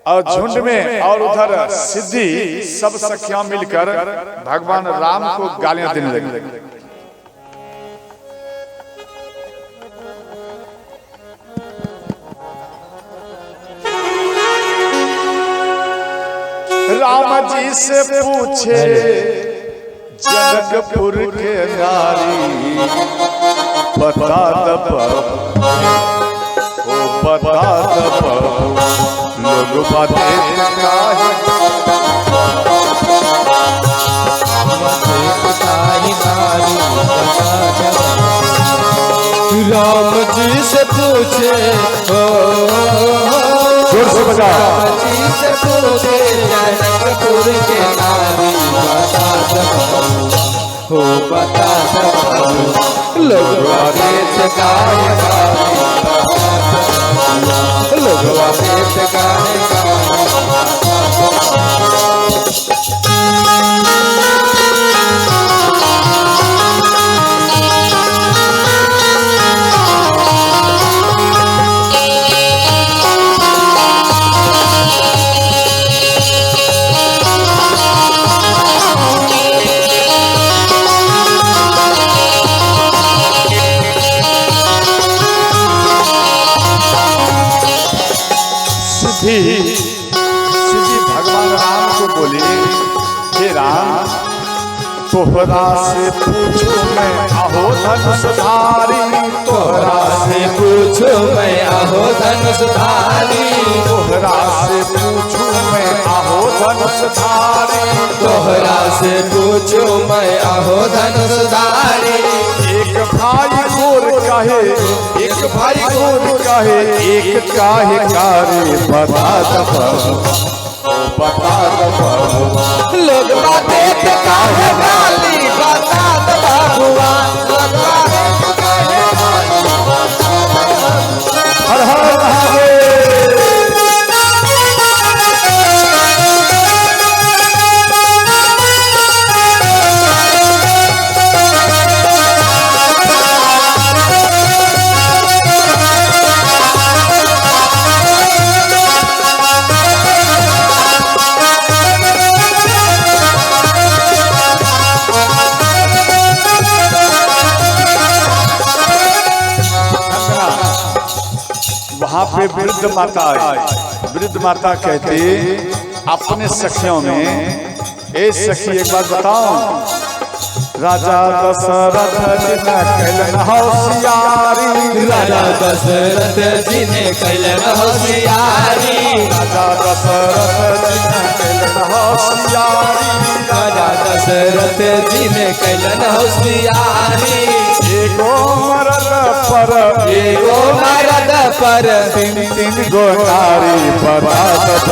और झुंड में और उधर सिद्धि सब सखियां मिलकर भगवान राम को गालियां देने लगी। राम जी से पूछे जनकपुर के नारी, बता दब ओ बता दब लोग बातें काहे राम जी से पूछे जोर से बजा। राम जी से पूछे जनकपुर के नारी, बता दब हो बता दब लोग बातें काहे लोग बातें काहे। सिद्धि भगवान राम को बोली, हे राम तोहरा से पूछो मैं आहो धनुषधारी, तोहरा से पूछो मैं आहो धनुषधारी, तोहरा से पूछो मैं आहो धनुषधारी, तोहरा से पूछो मैं आहो धनुषधारी। एक भाई गोर काहे, एक भाई गोर काहे, एक काहे कारे बता दब बता दब लोग बातें पे काहे गाली, बता दब भगवान लोग बातें पे काहे गाली। हर हर महादेव। वहां पे वृद्ध माता आई। वृद्ध माता कहती अपने सखियों में, ए सखी एक बात बताओ, राजा दशरथ जी ने कैलन होशियारी, राजा दशरथ जी ने कैलन होशियारी, राजा दशरथ जी ने कैलन होशियारी, राजा दशरथ जी ने कैलन होशियारी। एगो मरद पर तीन तीन गो नारी, बता दब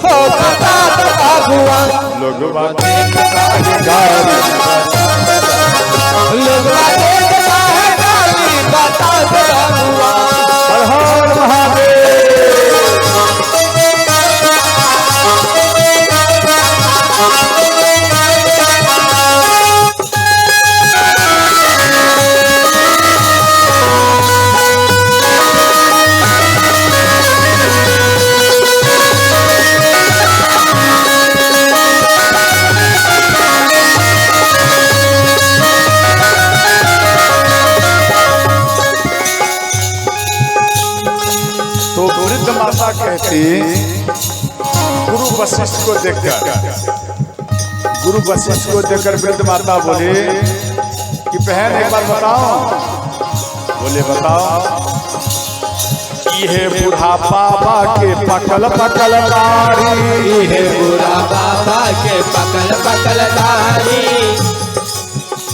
हो बता दब भगवान लोग बातें काहे गारी, लोग बातें पे काहे गाली, बता दब भगवान। हर हर महादेव। माता कहती गुरु वशिष्ठ को देखकर, गुरु वशिष्ठ को देखकर वृद्ध माता बोली कि बहन एक बार बताओ। बोले बताओ। ये बूढ़ा बाबा के पकल पकल दाढ़ी, ये बूढ़ा बाबा के पकल पकल दाढ़ी।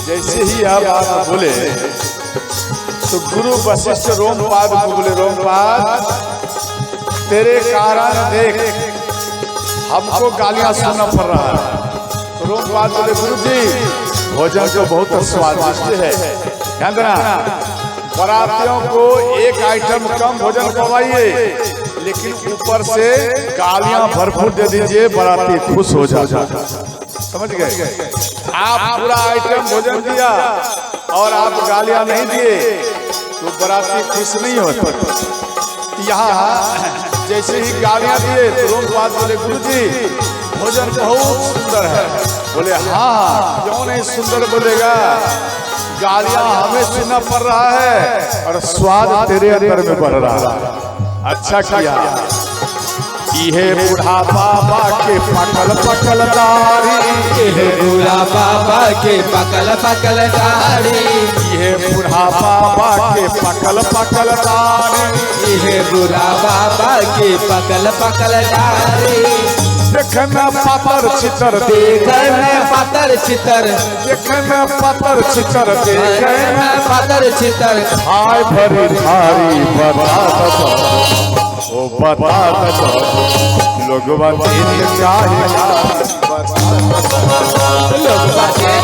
जैसे ही अब आप बोले तो गुरु वशिष्ठ रोमपाद को बोले, रोमपाद तेरे कारण देख हमको गालियां सुनना पड़ रहा है। तो रोमपाद बोले, गुरु जी भोजन तो बहुत स्वादिष्ट है, ध्यान देना, बरातियों को एक आइटम कम भोजन करवाइए, लेकिन ऊपर से गालियां भरपूर दे दीजिए, बराती खुश हो जाता। समझ गए? आप पूरा आइटम भोजन दिया और आप गालियां नहीं दिए तो बराती खुश नहीं होता। यहाँ जैसे ही गालियां दिए तो रोमपाद बोले गुरुजी भोजन बहुत सुंदर है। बोले हाँ क्यों नहीं सुंदर बोलेगा, गालियां हमें सुनना पड़ रहा है और स्वाद तेरे अंदर में बढ़ रहा है। अच्छा किया। इहे बूढ़ा बाबा के पकल पकल दाढ़ी, इहे बूढ़ा बाबा के पकल पकल दाढ़ी, इहे बूढ़ा बाबा के पकल पकल दाढ़ी, इहे बूढ़ा बाबा के पकल पकल दाढ़ी। देखना पातर चितर देखना पातर चितर, देखना पातर चितर देखना पातर चितर, हाय भरी थारी बता दो ओ बता दो लोग बातें चाहे लोग बातें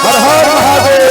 हर हर महादेव।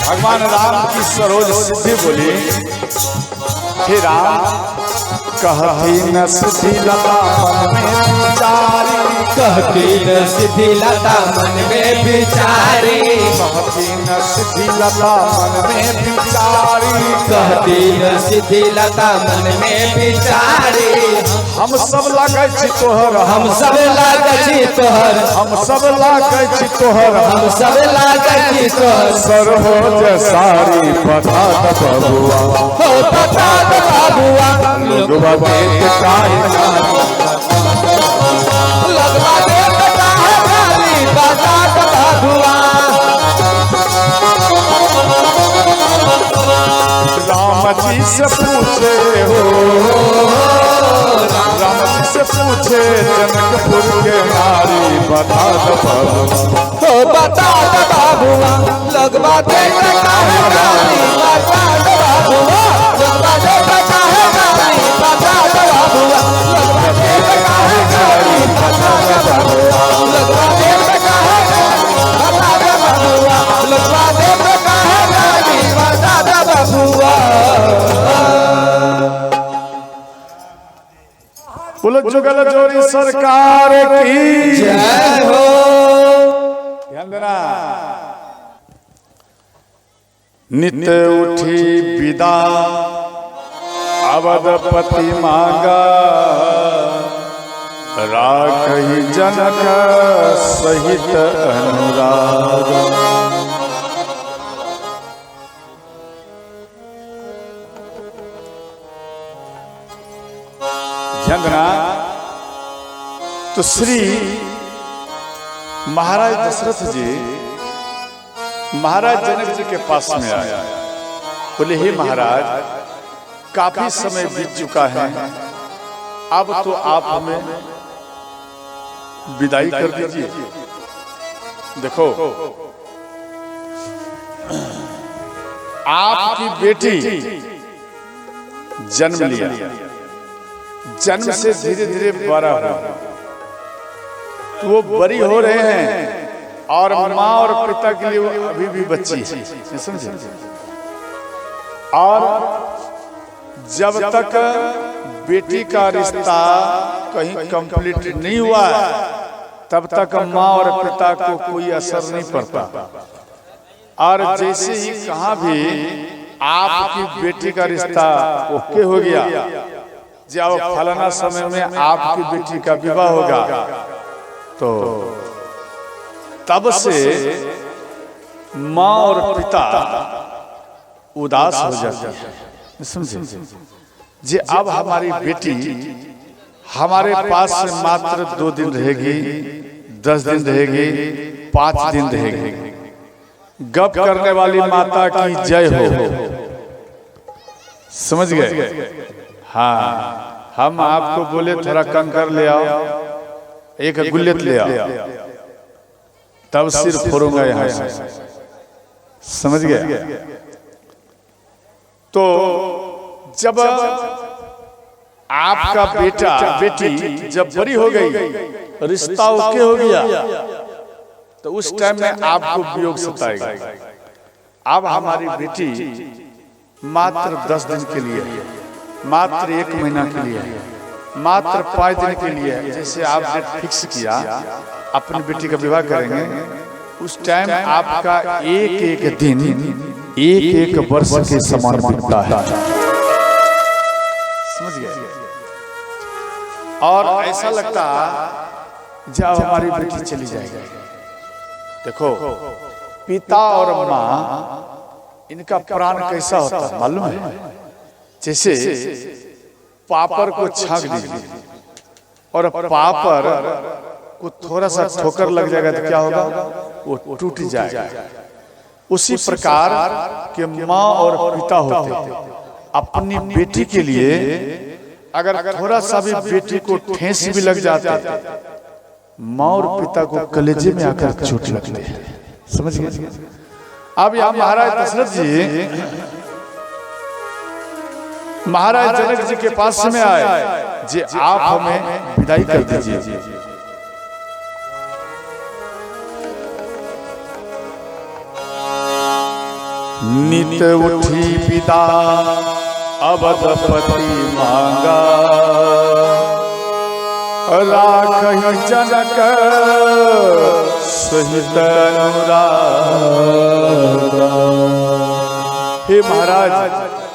भगवान राम की सरोज सिद्धि बोली, हे राम कहती न सिद्धि लता मन में विचारी, कहती न सिद्धि लता मन में विचारी, कहती न सिद्धि लता मन में विचारी, कहती न सिद्धि लता मन में विचारी। हम सब लागै छी तोहर, हम सब लागै छी तोहर, हम सब लागै छी तोहर, हम सब लागै छी तोहर। सरोज सारी बता दो बबुआ, हो बता दो बाबुआ, लोगवा देख काहे लगवा दे बता है गाली, बता दो बाबुआ। राम जी से पूछे हो, राम जी से पूछे जनकपुर के नारी बता दो बबुआ, हो बता दो बाबुआ, लगवा दे बता है गाली, बता दो बाबुआ, लगवा दे बता है गाली, बता दो बाबुआ, लगवा दे बता है गाली, बता दो बाबुआ, लगवा दे बता है गाली, बता दो बाबुआ, लगवा दे बता है गाली, बता दो बाबुआ। बोलो जुगल जोड़ी सरकार की जय हो। ध्यान देना। नित्य उठी विदा अवधपति मांगा, राखहि जनक सहित अनुराग। ध्यान देना। तो श्री महाराज दशरथ जी महाराज जनक जी के पास में आया, बोले हे महाराज काफी समय बीत चुका है, अब तो आप हमें विदाई कर दीजिए। देखो आपकी बेटी जन्म लिया, जन्म से धीरे धीरे बड़ा हुआ, तो वो बड़ी हो रहे हैं और माँ और पिता के लिए वो अभी भी बच्ची है, समझे। और जब तक बेटी का रिश्ता कहीं कंप्लीट नहीं हुआ तब तक माँ और पिता को कोई असर नहीं पड़ता। और जैसे ही कहाँ भी आपकी बेटी का रिश्ता ओके हो गया, जब फलाना समय में आपकी बेटी का विवाह होगा, तो तब से माँ और पिता उदास हो जाते हैं, समझे जी। अब हमारी बेटी हमारे पास से मात्र 2 दिन रहेगी, 10 दिन रहेगी, 5 दिन रहेगी। गप करने वाली माता की जय हो, समझ गए। हाँ, हम आपको बोले थोड़ा कंकर ले आओ, एक गुल्लत ले आओ, तब सिर फोड़ूंगा यहां से, समझ गया? तो जब आपका बेटा बेटी जब बड़ी हो गई, रिश्ता ओके हो गया, तो उस टाइम में आपको वियोग सताएगा। अब हमारी बेटी मात्र 10 दिन के लिए, मात्र 1 महीना के लिए, मात्र 5 दिन के लिए, जैसे आप डेट फिक्स किया अपनी बेटी का विवाह करेंगे, उस टाइम आपका एक एक दिन एक एक वर्ष के समान बीतता है, समझ गए? और ऐसा लगता जब हमारी बेटी चली जाएगी। देखो पिता और माँ इनका प्राण कैसा होता है मालूम है? जैसे पापड़ को छाक दीजिए और पापड़ को थोड़ा सा ठोकर लग जाएगा तो क्या होगा? वो टूट जाएगा। उसी प्रकार के माँ और पिता होते हैं। अपनी बेटी के लिए अगर थोड़ा सा भी बेटी को ठेस भी लग जाता है, माँ और पिता को कलेजे में आकर चोट लगती है, समझ गए? अब यहाँ महाराज दशरथ जी महाराज जनक जी के पास में आए, जी आप हमें विदाई कर दीजिए। नित उठी पिता अवधपति मांगा, राखहि जनक सहित अनुरागा। हे महाराज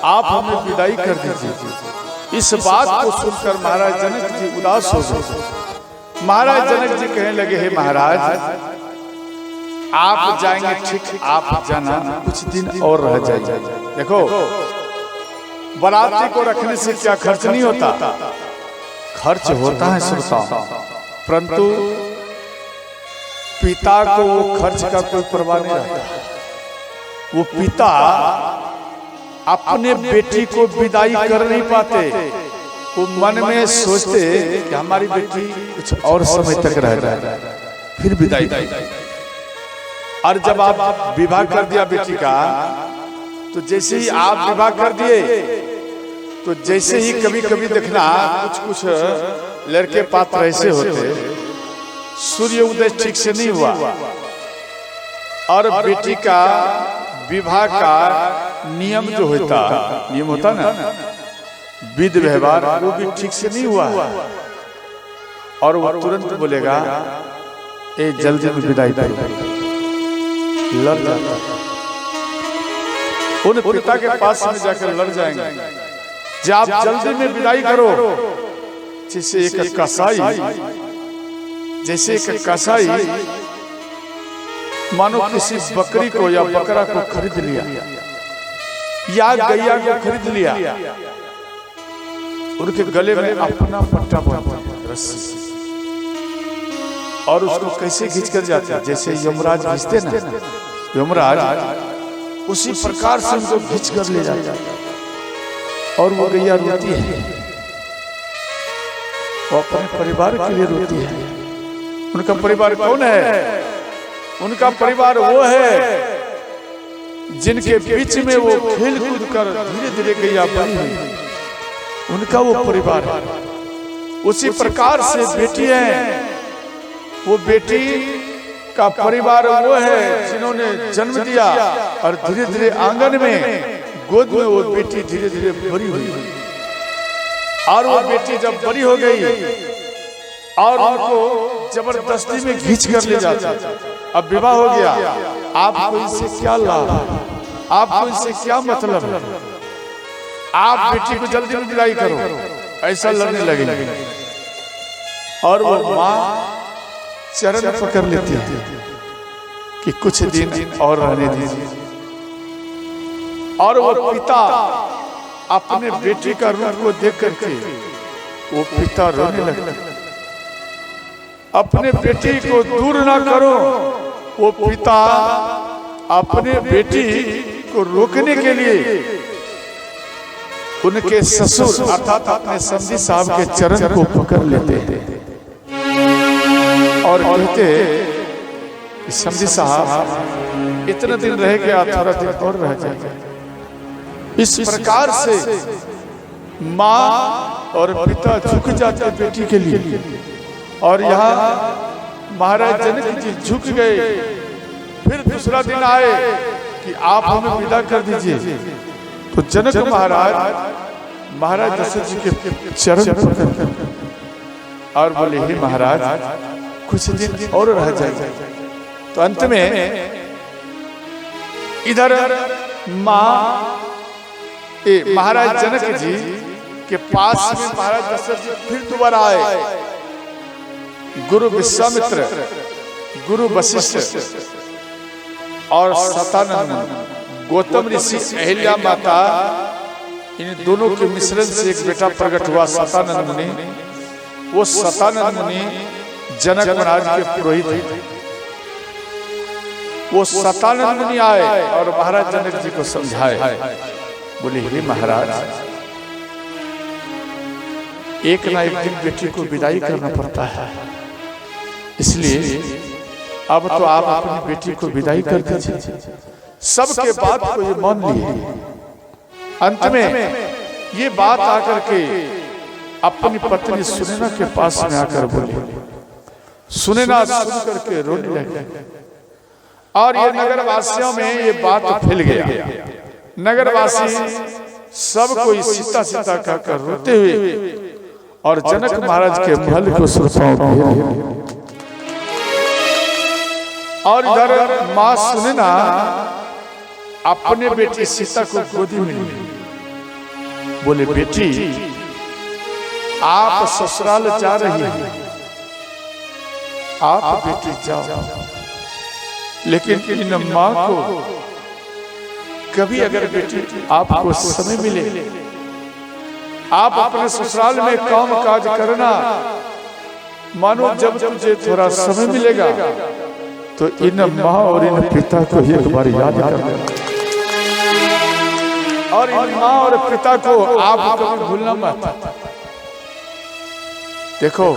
आप हमें विदाई कर दीजिए। इस बात को सुनकर महाराज जनक जी उदास हो गए। महाराज जनक जी कहने लगे, हे महाराज आप जाएंगे ठीक, आप जाना, कुछ दिन और रह जाइए। देखो बराती को रखने से क्या खर्च नहीं होता? खर्च होता है श्रोता, परंतु पिता को वो खर्च का कोई परवाह नहीं रहता। वो पिता अपने बेटी को विदाई कर नहीं पाते, वो मन में सोचते कि हमारी बेटी कुछ और समय तक रह जाए फिर विदाई। और जब आप विवाह कर दिया बेटी का, तो जैसे ही आप विवाह कर दिए, तो जैसे ही कभी कभी देखना कुछ कुछ लड़के पात्र ऐसे होते, सूर्य उदय ठीक से नहीं हुआ और बेटी का विवाह का नियम जो होता, नियम होता ना, विधि व्यवहार, वो भी ठीक से नहीं हुआ और वो तुरंत बोलेगा ए जल्दी में विदाई करो, लड़ जाता। उन पिता के पास में जाकर लड़ जाएंगे, जब आप जल्दी में विदाई करो। जैसे एक कसाई मानो किसी बकरी को या बकरा को खरीद लिया या गैया को खरीद लिया, उनके गले में अपना पट्टा बांधा रस्सी से, और उसको कैसे खींच कर जाते हैं? जैसे यमराज खींचते ना, यमराज उसी प्रकार से उनको खींच कर ले जाता है। और वो गैया रोती है, वो अपने परिवार के लिए रोती है। उनका परिवार कौन है? उनका परिवार वो है जिनके बीच में वो खेल कूद कर धीरे धीरे गैया बड़ी हुई, उनका वो परिवार है। उसी प्रकार से बेटी है, वो बेटी का परिवार वो है जिन्होंने जन्म दिया और धीरे धीरे आंगन में गोद में वो बेटी धीरे धीरे बड़ी हुई। और वो बेटी जब बड़ी हो गई और उनको जबरदस्ती में खींच कर ले जाता, अब विवाह हो गया, आपको इससे क्या लाभ, आपको इससे क्या मतलब है? आप बेटी को जल्दी में विदाई करो, ऐसा लड़ने लगेंगे। और वो माँ चरण पकड़ लेती है कि कुछ दिन और रहने दीजिए। और वो पिता अपने बेटी का रूप को देख करके वो पिता रोने लगता। अपने बेटी को दूर ना करो, वो पिता अपने बेटी को रोकने के लिए उनके ससुर अर्थात अपने समधी साहब के चरण को पकड़ लेते हैं और कहते समधी साहब इतने दिन रह गया, थोड़ा दिन और रह जाएगा। इस प्रकार से माँ और पिता झुक जाते बेटी के लिए। और यहाँ महाराज जनक जी झुक गए। फिर दूसरा दिन आए कि आप हमें विदा कर दीजिए। तो जनक महाराज दशरथ जी के चरण पकड़ और बोले, हे महाराज कुछ दिन और रह जाए। तो अंत में इधर महाराज जनक जी के पास में महाराज दशरथ जी फिर दोबारा आए। गुरु विश्वामित्र, गुरु वशिष्ठ और सतानंद, गौतम ऋषि, अहिल्या माता, इन दोनों के मिश्रण से एक बेटा प्रकट हुआ सतानंद मुनि। वो सतानंद मुनि जनक महाराज के पुरोहित थे। वो सतानंद मुनि आए और महाराज जनक जी को समझाए। बोले, हे महाराज, एक ना एक दिन बेटी को विदाई करना पड़ता है, इसलिए अब तो आप अपनी बेटी को विदाई कर दीजिए। सबके बात को ये मान लिए। अंत में ये बात आकर के अपनी पत्नी सुनैना के पास में आकर बोली। सुनैना सुन करके रोने लगी और ये नगरवासियों में ये बात फैल गया। नगरवासी सब कोई सीता सीता कहकर रोते हुए और जनक महाराज के महल को सुरपाओ। और इधर माँ सुनैना अपने बेटी सीता को गोदी में ली। बोले, बेटी आप ससुराल जा रही हैं, आप बेटी जाओ, लेकिन इन माँ को कभी अगर बेटी आपको समय मिले, आप अपने ससुराल में काम काज करना। मानो जब तुझे थोड़ा समय मिलेगा तो इन माँ और इन पिता को एक बार याद करना, और इन माँ और पिता को आप कभी भूलना मत। देखो,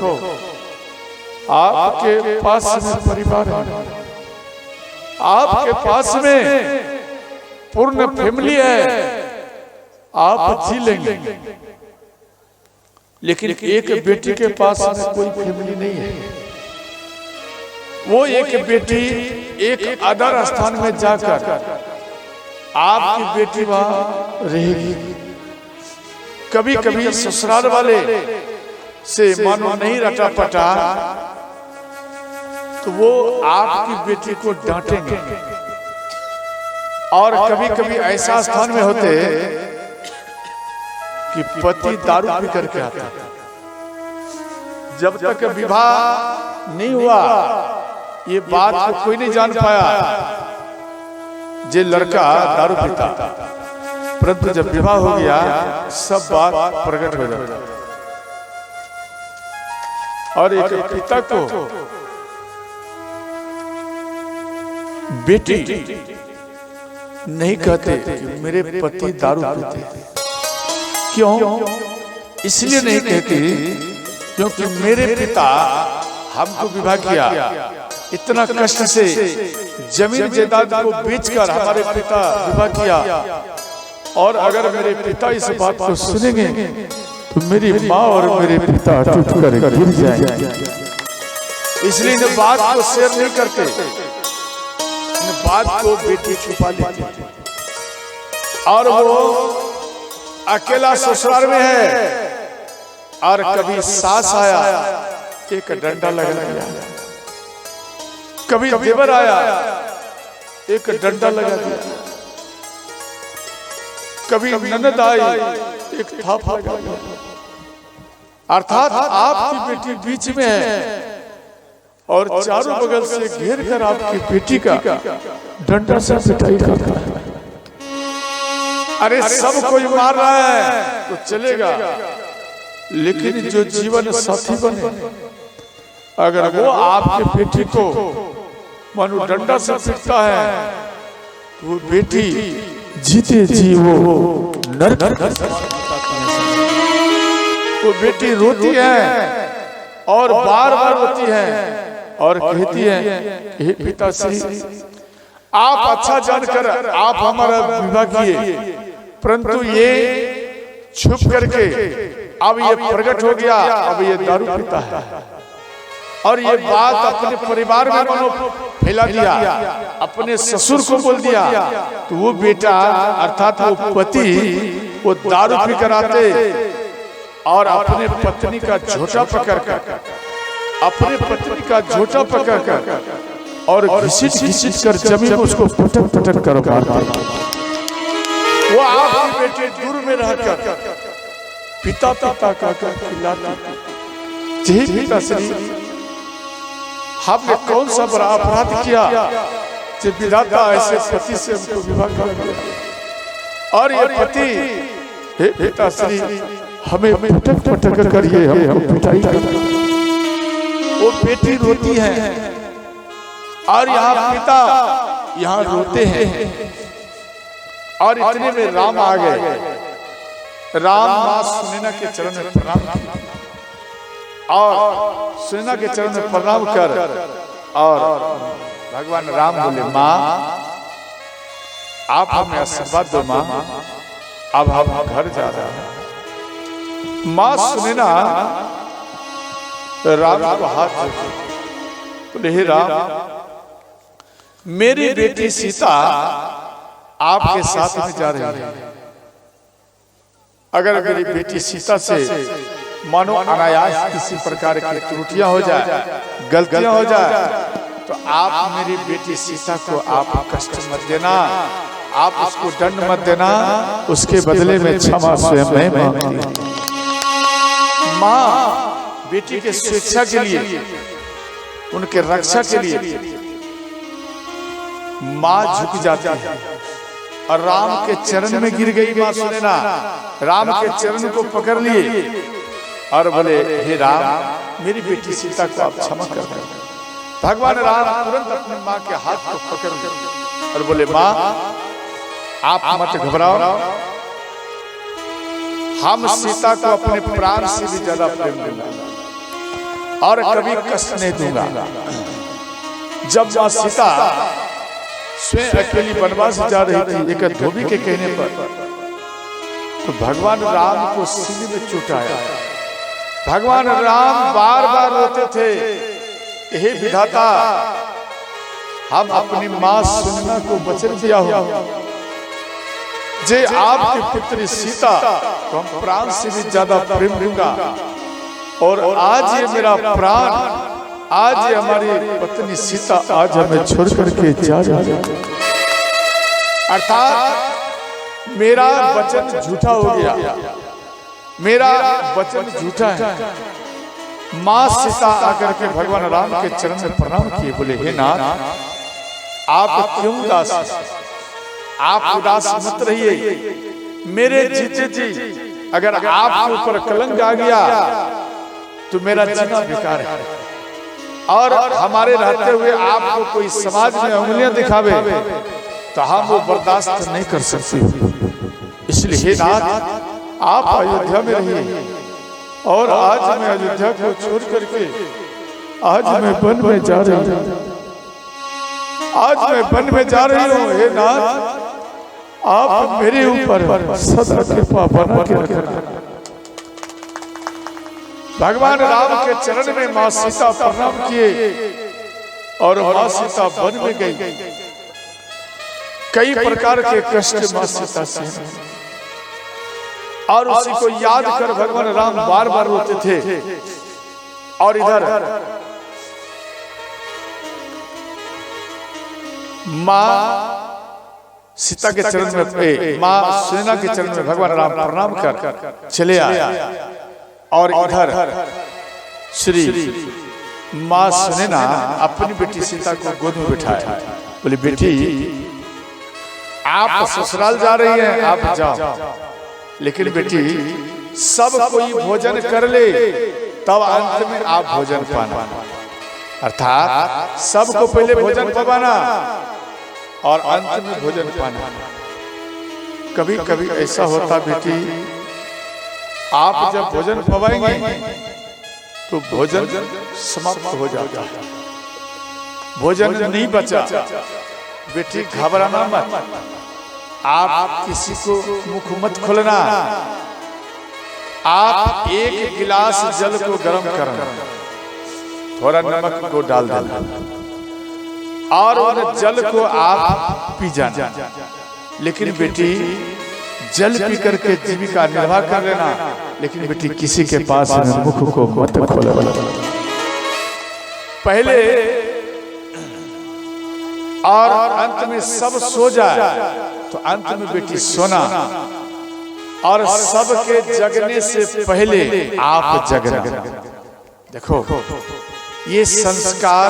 आपके पास में परिवार है, आपके पास में पूर्ण फैमिली है, आप जी लेंगे। लेकिन एक बेटी के पास में कोई फैमिली नहीं है। वो एक बेटी एक अदर स्थान में जाकर आपकी बेटी वहां रहेगी। कभी कभी ससुराल वाले से मानो नहीं रटा पटा तो वो आपकी बेटी को डांटेंगे। और कभी कभी ऐसा स्थान में होते कि पति दारू पी करके आता, जब तक विवाह नहीं हुआ ये बात को कोई नहीं जान पाया जे लड़का दारू पीता, परंतु जब विवाह हो गया सब बात प्रकट हो जाता। और एक पिता को बेटी नहीं कहते कि मेरे पति दारू पीते। क्यों? इसलिए नहीं कहती क्योंकि मेरे पिता हमको विवाह किया, इतना कष्ट से जमीन जायदाद को बेचकर हमारे पिता विवाह किया, और अगर मेरे पिता इस बात को सुनेंगे तो मेरी माँ और मेरे पिता टूट कर गिर जाएंगे। इसलिए इन बात को शेयर नहीं करते, इन बात को बेटी छुपा लेती है। और वो अकेला ससुराल में है, और कभी सास आया एक डंडा लगा दिया, कभी देवर आया एक डंडा लगा दिया, कभी ननद आई एक थाप लगा दिया। अर्थात आपकी बेटी बीच में है और चारों बगल से घेर कर आपकी बेटी का डंडा से पिटाई करता है। अरे सब कोई मार रहा है तो चलेगा, लेकिन जो जीवन साथी बने अगर वो आपके बेटी को मानो डंडा से पीटता है, वो बेटी जीते जी वो नरक वो बेटी रोती है और बार बार रोती है और कहती है, हे पिताश्री, आप अच्छा जानकर आप हमारा विवाह किए, परंतु ये छुप करके अब ये प्रकट हो गया, अब ये दारू पीता है और ये बात अपने परिवार में मानो फैला दिया, अपने ससुर को बोल दिया। तो वो बेटा अर्थात वो पति वो दारू पी कर आते और अपने पत्नी का झोटा पकड़कर अपने पत्नी का झोटा पकड़कर और घिसिट घिसिट कर जमीन में उसको पटक पटक कर मारता। वो आपकी बेटे दूर में रहकर पिता पिता का खिलाती, जी पिताश्री, हमने कौन सा बड़ा अपराध किया कि विधाता ऐसे पति से हमको विवाह कर दिया। और ये पति, हे पिताश्री, हमें पटक पटक कर ये हम पिटाई करते। वो बेटी रोती है और यहाँ पिता यहाँ रोते हैं। और इतने में राम आ गए। राम मां सुनैना के चरण में प्रणाम किया और सुनैना के चरण में प्रणाम कर और भगवान राम बोले, माँ आप हमें आशीर्वाद दो माँ, अब हम घर जा रहे हैं। मां सुनैना राम को हाथ बोले, हे राम, मेरी बेटी सीता आपके साथ में जा रही है। अगर मेरी बेटी सीता से मानो अनायास किसी प्रकार की त्रुटियां हो जाए, गलतियां हो जाए, तो आप मेरी बेटी सीता को आप कष्ट मत देना, आप उसको दंड मत देना, उसके बदले में क्षमा स्वयं मैं मांगती हूं। माँ बेटी के सुरक्षा के लिए, उनके रक्षा के लिए माँ झुक जाती है और राम के चरण में गिर गई मां सुनैना। राम के चरण को पकड़ लिए और बोले, हे राम, मेरी बेटी सीता को आप क्षमा कर दें। भगवान राम तुरंत अपनी मां के हाथ को पकड़ लिए और बोले, मां आप मत घबराओ, हम सीता को अपने प्राण से भी ज्यादा प्रेम दूंगा और कभी कष्ट नहीं दूंगा। जब मां सीता स्वयं अकेली वनवास जा रही थी एक धोबी के कहने पर, तो भगवान राम को सीने में चोट आया। भगवान राम बार बार रोते थे, हे विधाता, हम अपनी मां सुनैना को वचन दिया हो, जे आपकी पुत्री सीता को हम प्राण से भी ज्यादा प्रेम दूंगा, और आज ये मेरा प्राण, आज ये हमारी पत्नी सीता आज हमें छोड़ करके जा रही है। अर्थात मेरा वचन झूठा हो गया, मेरा वचन झूठा है। मां सीता आकर के भगवान राम के चरण में प्रणाम किए, बोले, हे नाथ, आप क्यों उदास, आप उदास मत रहिए। मेरे जीते जी अगर आपके ऊपर कलंक आ गया तो मेरा जीना बेकार है, और हमारे रहते हुए आपको कोई समाज में उंगलियां दिखावे तो हम वो बर्दाश्त नहीं कर सकते। इसलिए नाथ, आप अयोध्या में रहिए, और आज मैं अयोध्या को छोड़ करके आज मैं वन में जा रही हूँ, आज मैं वन में जा रही हूँ। हे नाथ, आप मेरे ऊपर सदा कृपा बना के रखना। भगवान राम के चरण में मां सीता प्रणाम किए और मां सीता वन में गई। कई प्रकार के कष्ट मां सीता से, और उसी को याद कर भगवान राम बार बार रोते थे। और इधर मां सीता के चरण में, मां सुनैना के चरण में भगवान राम प्रणाम कर चले आए। और इधर श्री मां सुनैना अपनी बेटी सीता को गोद में बिठाया, बोले, बेटी, आप ससुराल जा रही हैं, आप जाओ, लेकिन बेटी सब कोई भोजन कर ले तब अंत में आप भोजन पाना। अर्थात सबको पहले भोजन पवाना और अंत में भोजन पाना। कभी कभी ऐसा होता बेटी, आप जब भोजन पवाएंगे तो भोजन समाप्त हो जाता है। भोजन नहीं बचा, बेटी घबराना मत, आप किसी को मुख मत खोलना। आप एक गिलास जल को गर्म करना, थोड़ा नमक को डाल देना और उस जल को आप पी जाना। लेकिन बेटी जल पी करके जीविका निर्वाह कर लेना, लेकिन बेटी किसी के पास मुख को मत खोलना। पहले और अंत में सब सो जाए तो अंत में बेटी सोना, और सबके जगने से पहले आप जगना। देखो ये संस्कार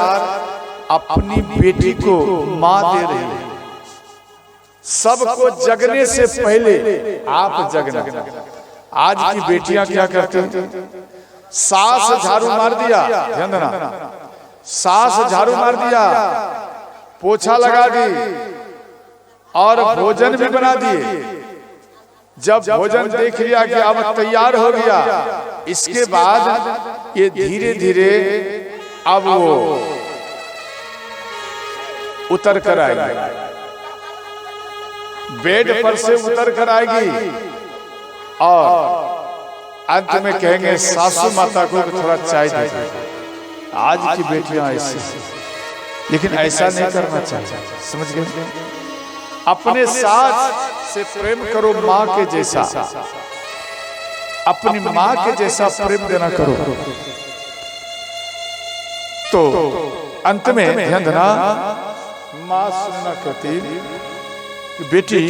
अपनी बेटी को मां दे रही है। सबको जगने से पहले आप जगना। आज की बेटियां क्या करती हैं? सास झाड़ू मार दिया, ध्यान देना, सास झाड़ू मार दिया, पोछा लगा दी और भोजन भी बना दिए। जब भोजन देख लिया कि अब तैयार हो गया, इसके बाद ये धीरे धीरे अब वो उतर कर आएगी, बेड पर से उतर कर आएगी और अंत में कहेंगे सासू माता को थोड़ा चाय दे। आज की बेटियां ऐसी, लेकिन ऐसा नहीं करना चाहिए, समझ गए? अपने सास से प्रेम करो माँ के जैसा, अपनी माँ के जैसा प्रेम देना करो। तो अंत में ध्यान देना, माँ सुनना कहती कि बेटी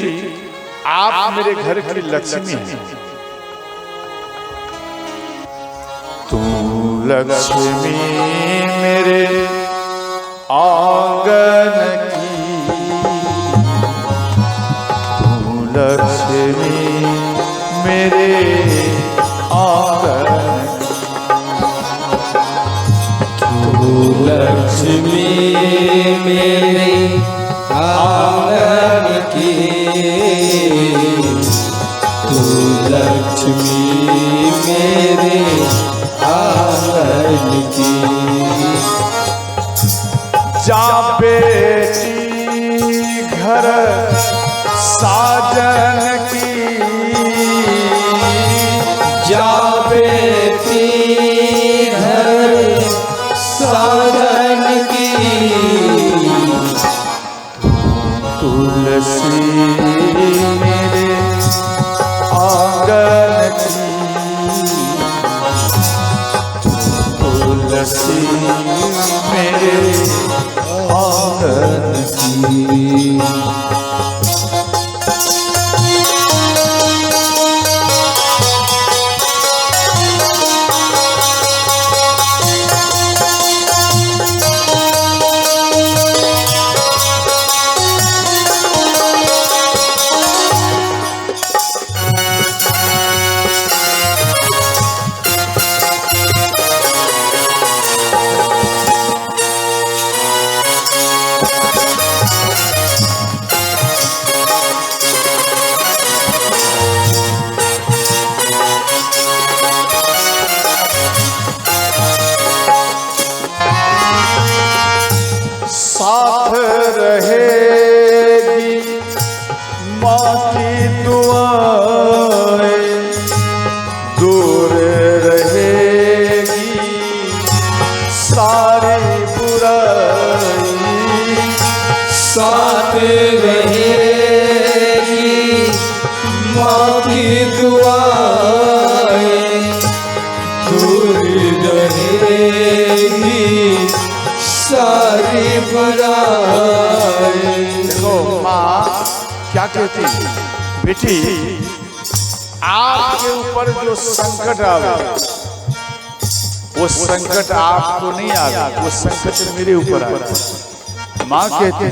आप मेरे घर की लक्ष्मी हैं, तू लक्ष्मी मेरे आंगन की, तू लक्ष्मी मेरे आंगन की, तू लक्ष्मी मेरे आंगन की, तू लक्ष्मी मेरे आंगन की। जा बेटी घर साजन की, जा बेटी घर साजन की, तुलसी मेरे आंगन की, तुलसी मेरे आंगन की। साथ रहेगी माँ की दुआएं, दूर रहेगी सारी बुराई, साथ रहेगी माँ की दुआएं, दूर रहेगी सारी बुराई। देखो माँ क्या कहती, बेटी आपके ऊपर जो संकट आवे वो संकट आपको नहीं आवे, वो संकट मेरे ऊपर आवे। माँ कहती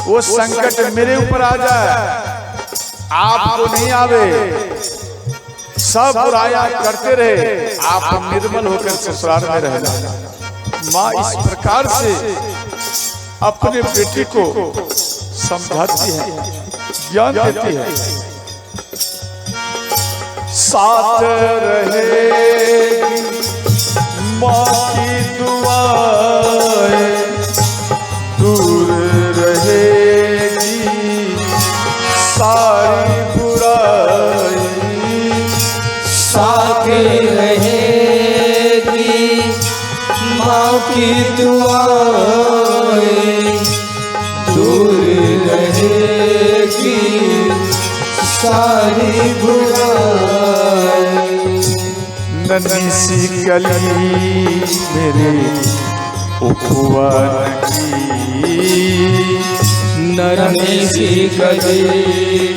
वो संकट मेरे ऊपर आ जाए, आपको नहीं आवे। सब बुराइयां करते रहे, आप निर्मल होकर ससुराल में रहना। माँ इस प्रकार से अपने बेटी को समझाती है, ज्ञान देती है। साथ रहेगी माँ की दुआएं, दूर रहेगी सारी बुराई। साथ रहेगी माँ की दुआएं, दूर रहेगी सारी बुराई। नन्ही सी कली मेरे उपवन की, नन्ही सी कली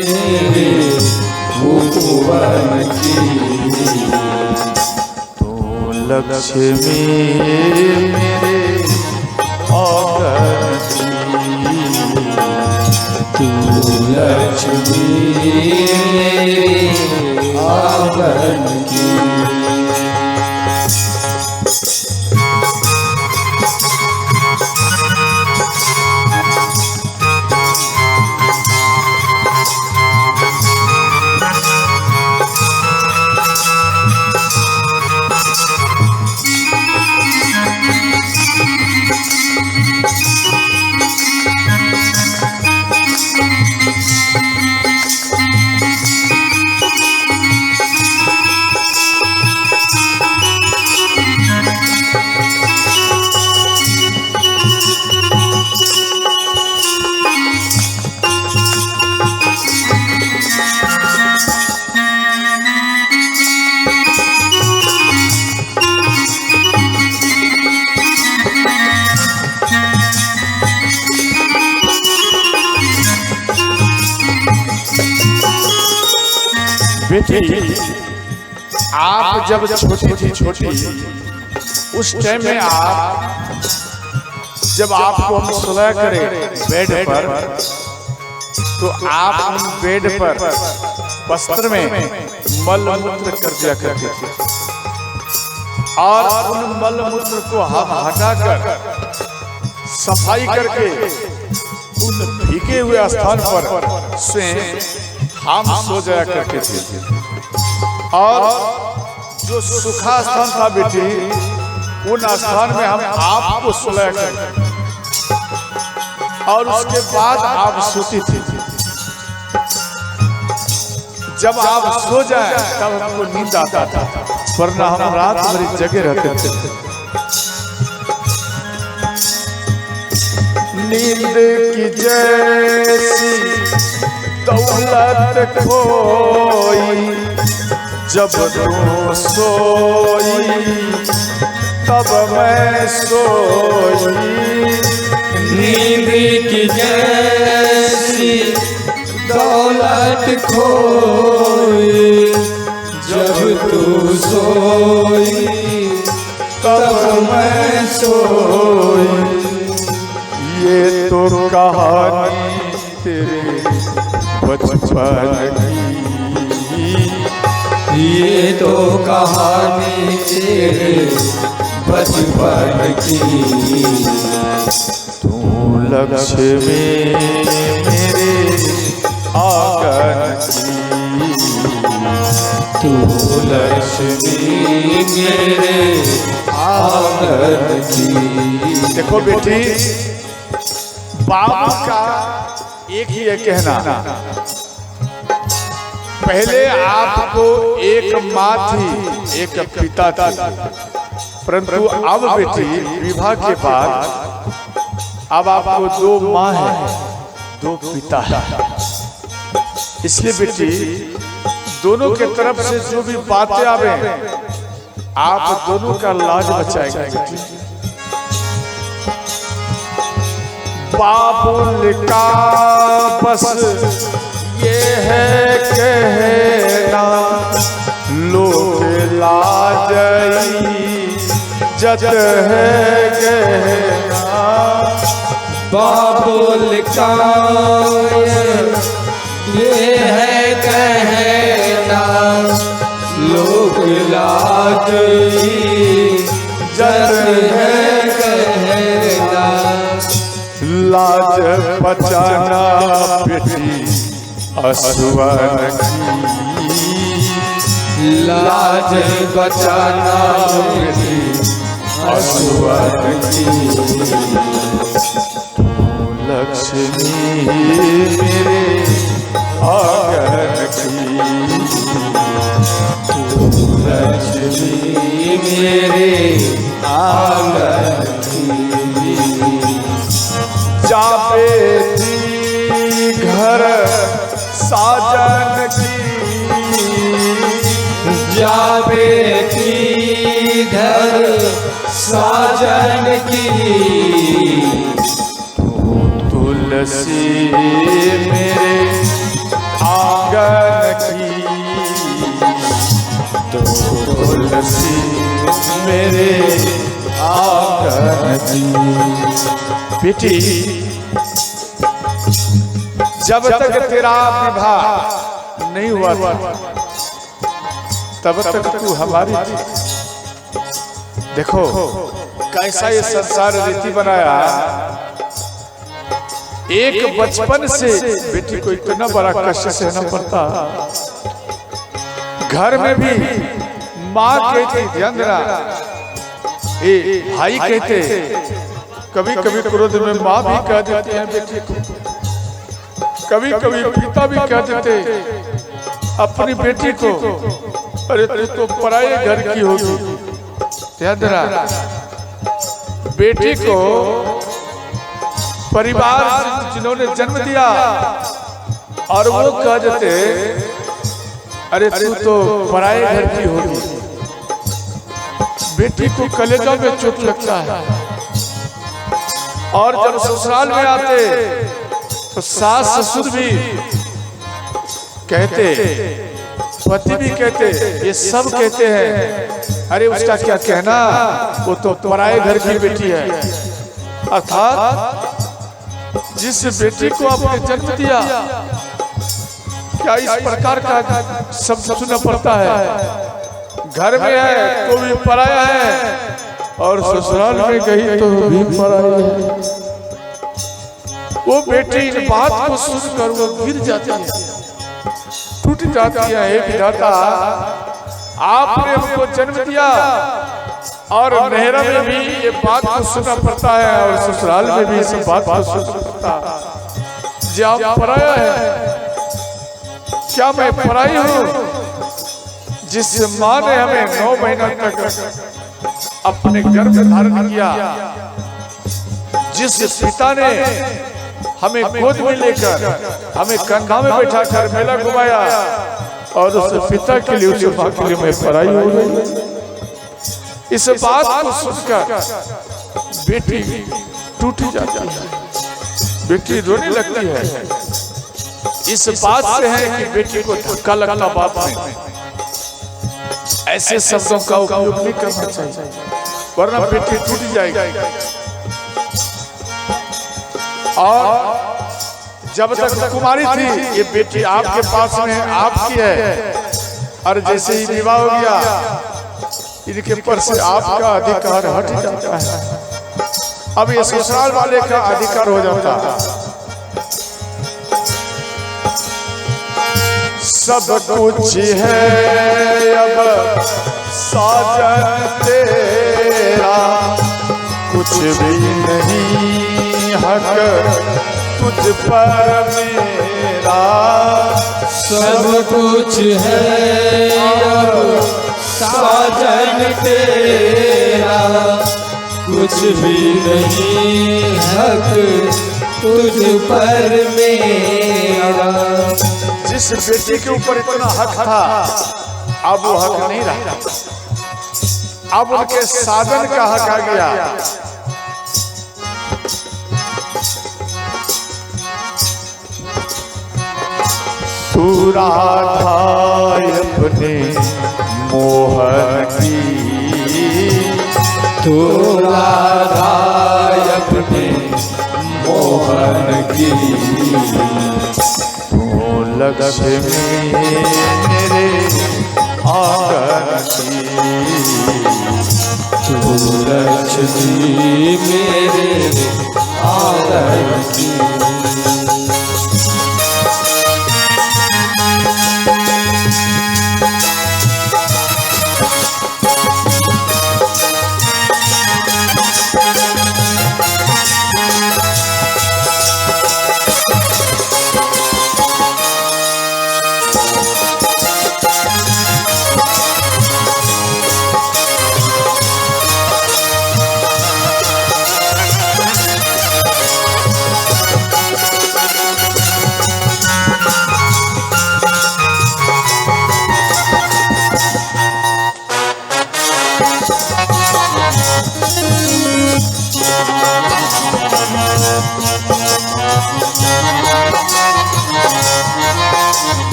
मेरे उपवन की। तो लक्ष्मी मेरे आंगन की, तू लक्ष्मी मेरे आंगन की। बेटी, आप जब छोटी थी छोटी, उस टाइम में आप जब आपको हम सुलाया करें बेड पर, तो आप उन बेड पर वस्त्र में मल मूत्र कर दिया करते थे, और उन मल मूत्र को हम हटाकर सफाई करके उन भीगे हुए स्थान पर से हम सो जाया करते थे। और जो सूखा स्थान था बेटी, उन स्थान में हम आपको सुलाया करते, और उसके बाद आप सोती थी। जब आप सो जाए तब हमको नींद आता था, वरना हम रात भर जगे रहते थे। नींद की जैसी दौलत खोई, जब तू सोई तब मैं सोई। नींद की जैसी दौलत खोई, जब तू सोई तब मैं सोई। ये तो कहानी तेरे बचपन की, ये तो कहानी तेरे बचपन की। तू लक्ष्मी मेरे आंगन की, तू लक्ष्मी मेरे आंगन की। देखो बेटी, बाप का एक ही है कहना, पहले आपको एक माँ थी एक पिता था, परंतु अब बेटी विवाह के बाद अब आपको दो माँ है दो पिता है। इसलिए बेटी दोनों के तरफ से जो भी बातें आवे आप दोनों का लाज बचाएगा बेटी। बाबुल का बस ये है कहना, लोग लाजई जत है कहना। बाबुल का ये है कहना, लोग लाजई जत है कहना। लाज बचाना बेटी असुवन की, लाज बचाना मेरी असुवन की लक्ष्मी मेरे आंगन की लक्ष्मी मेरे आंगन की जा बेटी घर साजन की जा बेटी घर साजन की तुलसी मेरे आंगन की तुलसी मेरे आंगन की बेटी जब तक तेरा विवाह नहीं हुआ था तब तक तू हमारी थी। देखो कैसा ये संसार रीति बनाया। एक बचपन से बेटी को इतना बड़ा कष्ट सहना पड़ता। घर में भी माँ कहती ध्यान देना, ए भाई कहते, कभी कभी क्रोध में माँ भी कह देती है बेटी को, कभी कभी पिता भी कह देते अपनी बेटी को, अरे तू तो पराये घर की होगी। ध्यान देना, बेटी को परिवार जिन्होंने जन्म दिया और वो कह देते अरे तू तो पराये घर की होगी। बेटी को कलेजा में चोट लगता है। और जब ससुराल में आते तो सास ससुर भी कहते, पति भी कहते, ये सब कहते हैं अरे उसका क्या कहना, वो तो पराये घर की बेटी है। अर्थात जिस बेटी को आपने जन्म दिया, क्या इस प्रकार का शब्द सुनना पड़ता है। घर में है तो भी पराया है और ससुराल में गई तो भी पराया है। वो बेटी इन बात को सुनकर वो गिर जाती है, टूट जाती है। हे विधाता, आपने हमको जन्म दिया और नहरा में भी ये बात को सुनना पड़ता है और ससुराल में भी इस बात को सुनना पड़ता है। जो आप पराया है, क्या मैं पराई हूँ? जिस माँ ने हमें 9 महीना तक अपने गर्भ में धारण किया, जिस पिता ने हमें गोद में लेकर हमें कंधा में बैठा कर मेला घुमाया, और उस पिता के लिए, उस माँ के लिए मैं पराई हो गई। इस बात को सुनकर बेटी टूट जाती है, बेटी रोने लगती है। इस बात से है कि बेटी को धक्का लगता बाप में। ऐसे शब्दों का उपयोग नहीं करना चाहिए, वरना बेटी टूट जाएगी। और जब तक कुमारी थी ये बेटी आपके पास में आपकी है, और जैसे ही विवाह हो गया इनके ऊपर से आपका अधिकार हट जाता है। अब ये ससुराल वाले का अधिकार हो जाता है। सब कुछ है अब साजन तेरा, कुछ भी नहीं हक तुझ पर मेरा। सब कुछ है अब साजन तेरा, कुछ भी नहीं हक तुझ पर मेरा। जिस बेटी के ऊपर इतना हक था अब वो हक नहीं रहा, अब उनके साधन का हक आ गया। तू राधा अपने मोहन की, तू राधा अपने मोहन की, तू लक्ष्मी मेरे आंगन की, तू लक्ष्मी मेरे आंगन की।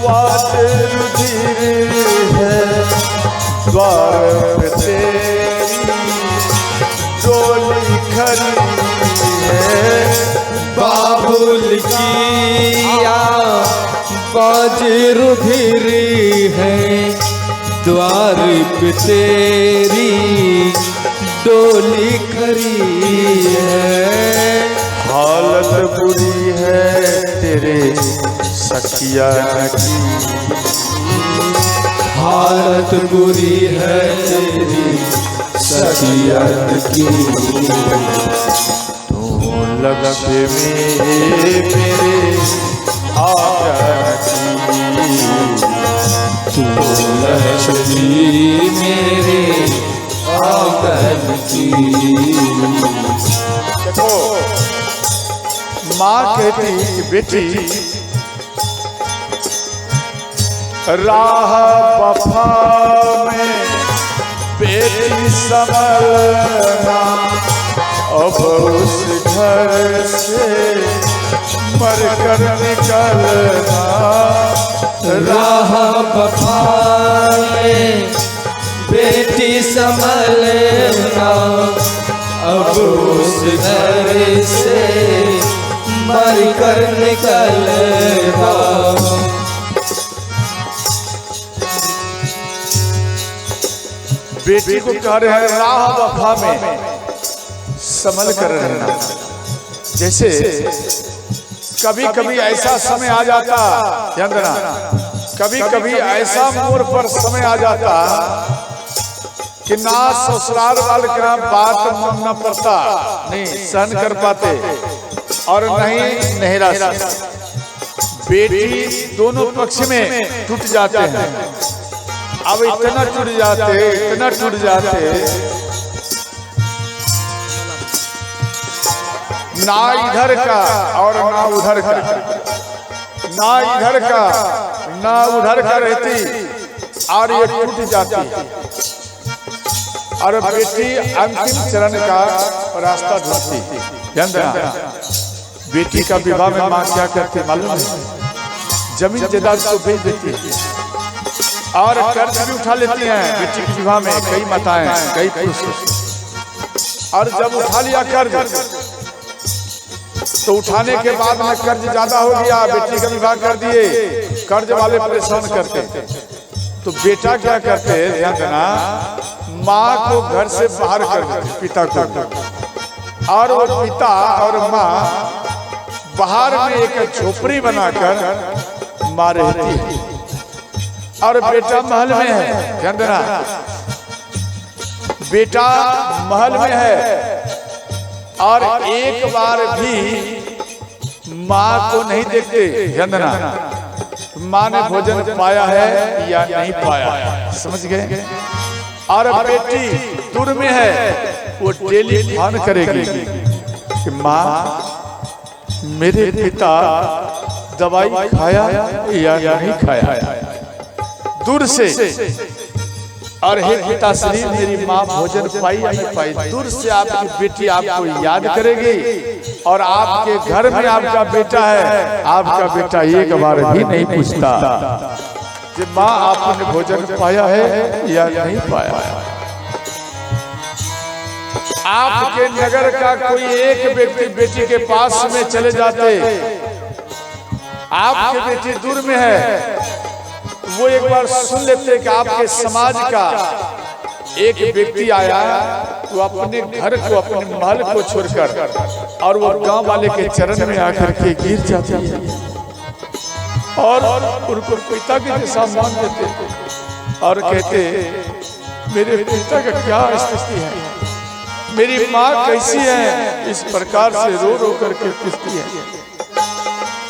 बात रुधिर है द्वार पे तेरी डोली खड़ी है। बाबुल किया बाज रुधिर है द्वार पे तेरी डोली खड़ी है। हालत बुरी है तेरे सखिया की, हालत बुरी है तेरी सखिया की। तू लगे मेरे आकर की, तू लक्ष्मी मेरे आंगन की। देखो माँ कहती कि बेटी राह वफा में बेटी संभलना, अब उस घर से मर कर निकलना। राह वफा में बेटी संभलना, अब उस घर से मर कर निकलना। बेटी को कह रहे हैं राह वफा में संभल कर रहना। जैसे कभी कभी ऐसा समय आ जाता, ध्यान देना, कभी कभी ऐसा मोड़ पर समय आ जाता कि ना ससुराल वाले का बात मानना पड़ता, नहीं सहन कर पाते, और नहीं नहरा से बेटी दोनों पक्ष में टूट जाते हैं। अब इतना टूट जाते, इतना टूट जाते, ना इधर का और ना उधर का, ना इधर का ना उधर का रहती, और ये टूट जाती। और बेटी अंतिम चरण का रास्ता ढूंढती। ध्यान देना, बेटी का विवाह में माँ क्या करती मालूम है? जमीन जायदाद को बेच देती और कर्ज भी उठा लेती हैं बेटी के विवाह में, कई माताएं, कई पुरुष। और जब उठा लिया कर्ज, तो उठाने के बाद में कर्ज ज्यादा हो गया, बेटी का विवाह कर दिए, कर्ज वाले परेशान करते। तो बेटा क्या करते, ध्यान देना, माँ को घर से बाहर कर देते, पिता को, और वो पिता और माँ बाहर में एक झोपड़ी बनाकर माँ रहती है, और बेटा महल में है। ध्यान देना, बेटा महल में है, और एक बार भी माँ को नहीं देखते। ध्यान देना, माँ ने भोजन पाया है या नहीं पाया, समझ गए? और बेटी दूर में है, वो डेली फोन करेगी कि माँ मेरे पिता दवाई खाया या नहीं खाया, दूर से। और हे पिता श्री, मेरी माँ भोजन पाई या नहीं पाई, दूर से आपकी बेटी आपको याद करेगी। और आपके घर में आपका बेटा है, आपका बेटा एक बार भी नहीं पूछता कि माँ आपने भोजन पाया है या नहीं पाया। आपके नगर का कोई एक व्यक्ति बेटी के पास में चले जाते, आपकी बेटी दूर में है, वो एक बार सुन लेते कि आपके समाज का एक व्यक्ति आया, वो अपने घर को, अपने महल को छोड़कर, और वो गांव वाले के चरण में आकर के गिर जाती है, और उनको पिता के जैसा मान देते, और कहते मेरे पिता का क्या स्थिति है, मेरी माँ कैसी है, इस प्रकार से रो रो करके पूछती है।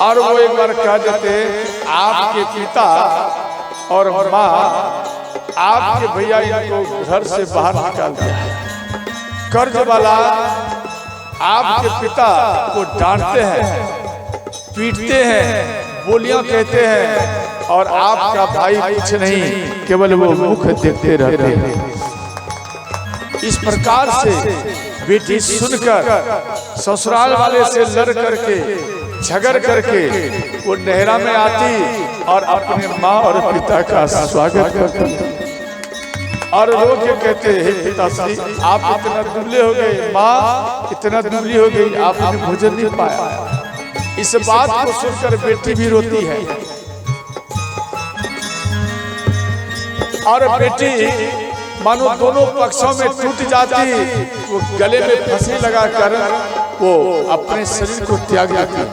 और वो एक बार कह देते, आपके पिता और माँ, आपके भैया इनको घर से बाहर निकाल दिया, कर्ज वाला आपके पिता को डांटते हैं, पीटते हैं, बोलियां कहते हैं, और आपका भाई कुछ नहीं, केवल वो मुख देखते रहते हैं। इस प्रकार से बेटी सुनकर ससुराल वाले से लड़ करके, झगड़ करके वो नहरा में आती, और अपने माँ और पिता का स्वागत करते हैं और रो के कहते हैं, पिताश्री आप इतना दुबले हो गए, माँ इतना दुबली हो गई, आपने भोजन नहीं पाया। इस बात को सुनकर बेटी भी रोती है और बेटी मानो दोनों पक्षों में टूट जाती, वो गले में फांसी लगाकर वो अपने शरीर को त्याग देती।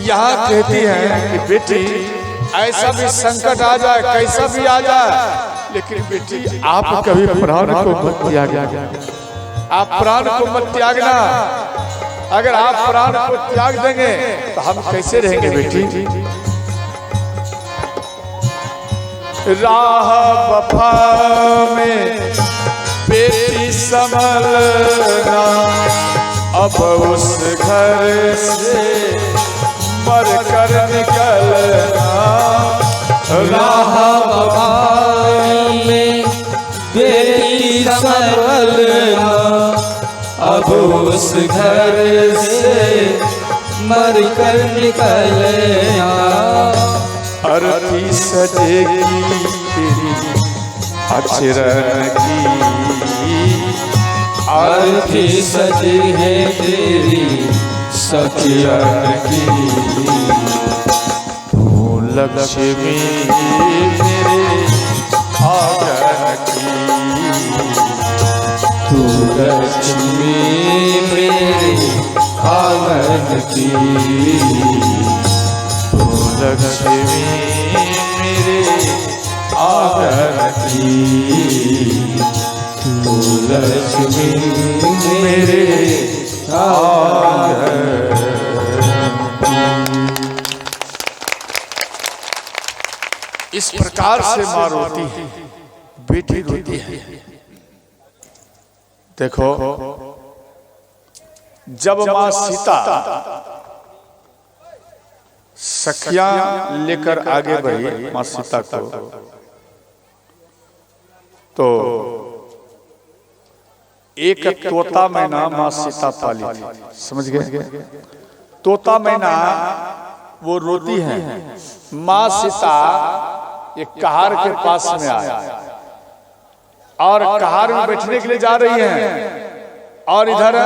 यहाँ कहती है कि बेटी ऐसा भी संकट आ जाए, कैसा भी आ जाए, लेकिन बेटी आप कभी प्राण को मत त्यागना, आप प्राण को मत त्यागना। अगर आप प्राण को त्याग देंगे तो हम कैसे रहेंगे बेटी। राह वफा में बेटी संभलना, अब उस घर से मर कर निकलना। राह वफा में बेटी संभलना, अब उस घर से मर कर निकलना। अर्थी सजेगी तेरी अचरन की, अर्थी सजी है तेरी सचरन की। तू लक्ष्मी मेरे आंगन की, तू लक्ष्मी मेरे आंगन की। लक्ष्मी मेरे आंगन की, तू लक्ष्मी मेरे आंगन। इस प्रकार से माँ रोती है, बेटी रोती है। देखो जब माँ सीता सखियां लेकर आगे बढ़ी माँ सीता को, तो एक तोता मैना माँ सीता पाली थी, समझ गए। तोता मैना वो रोती है, माँ सीता एक कहार के पास में आया और कहार में बैठने के लिए जा रही हैं और इधर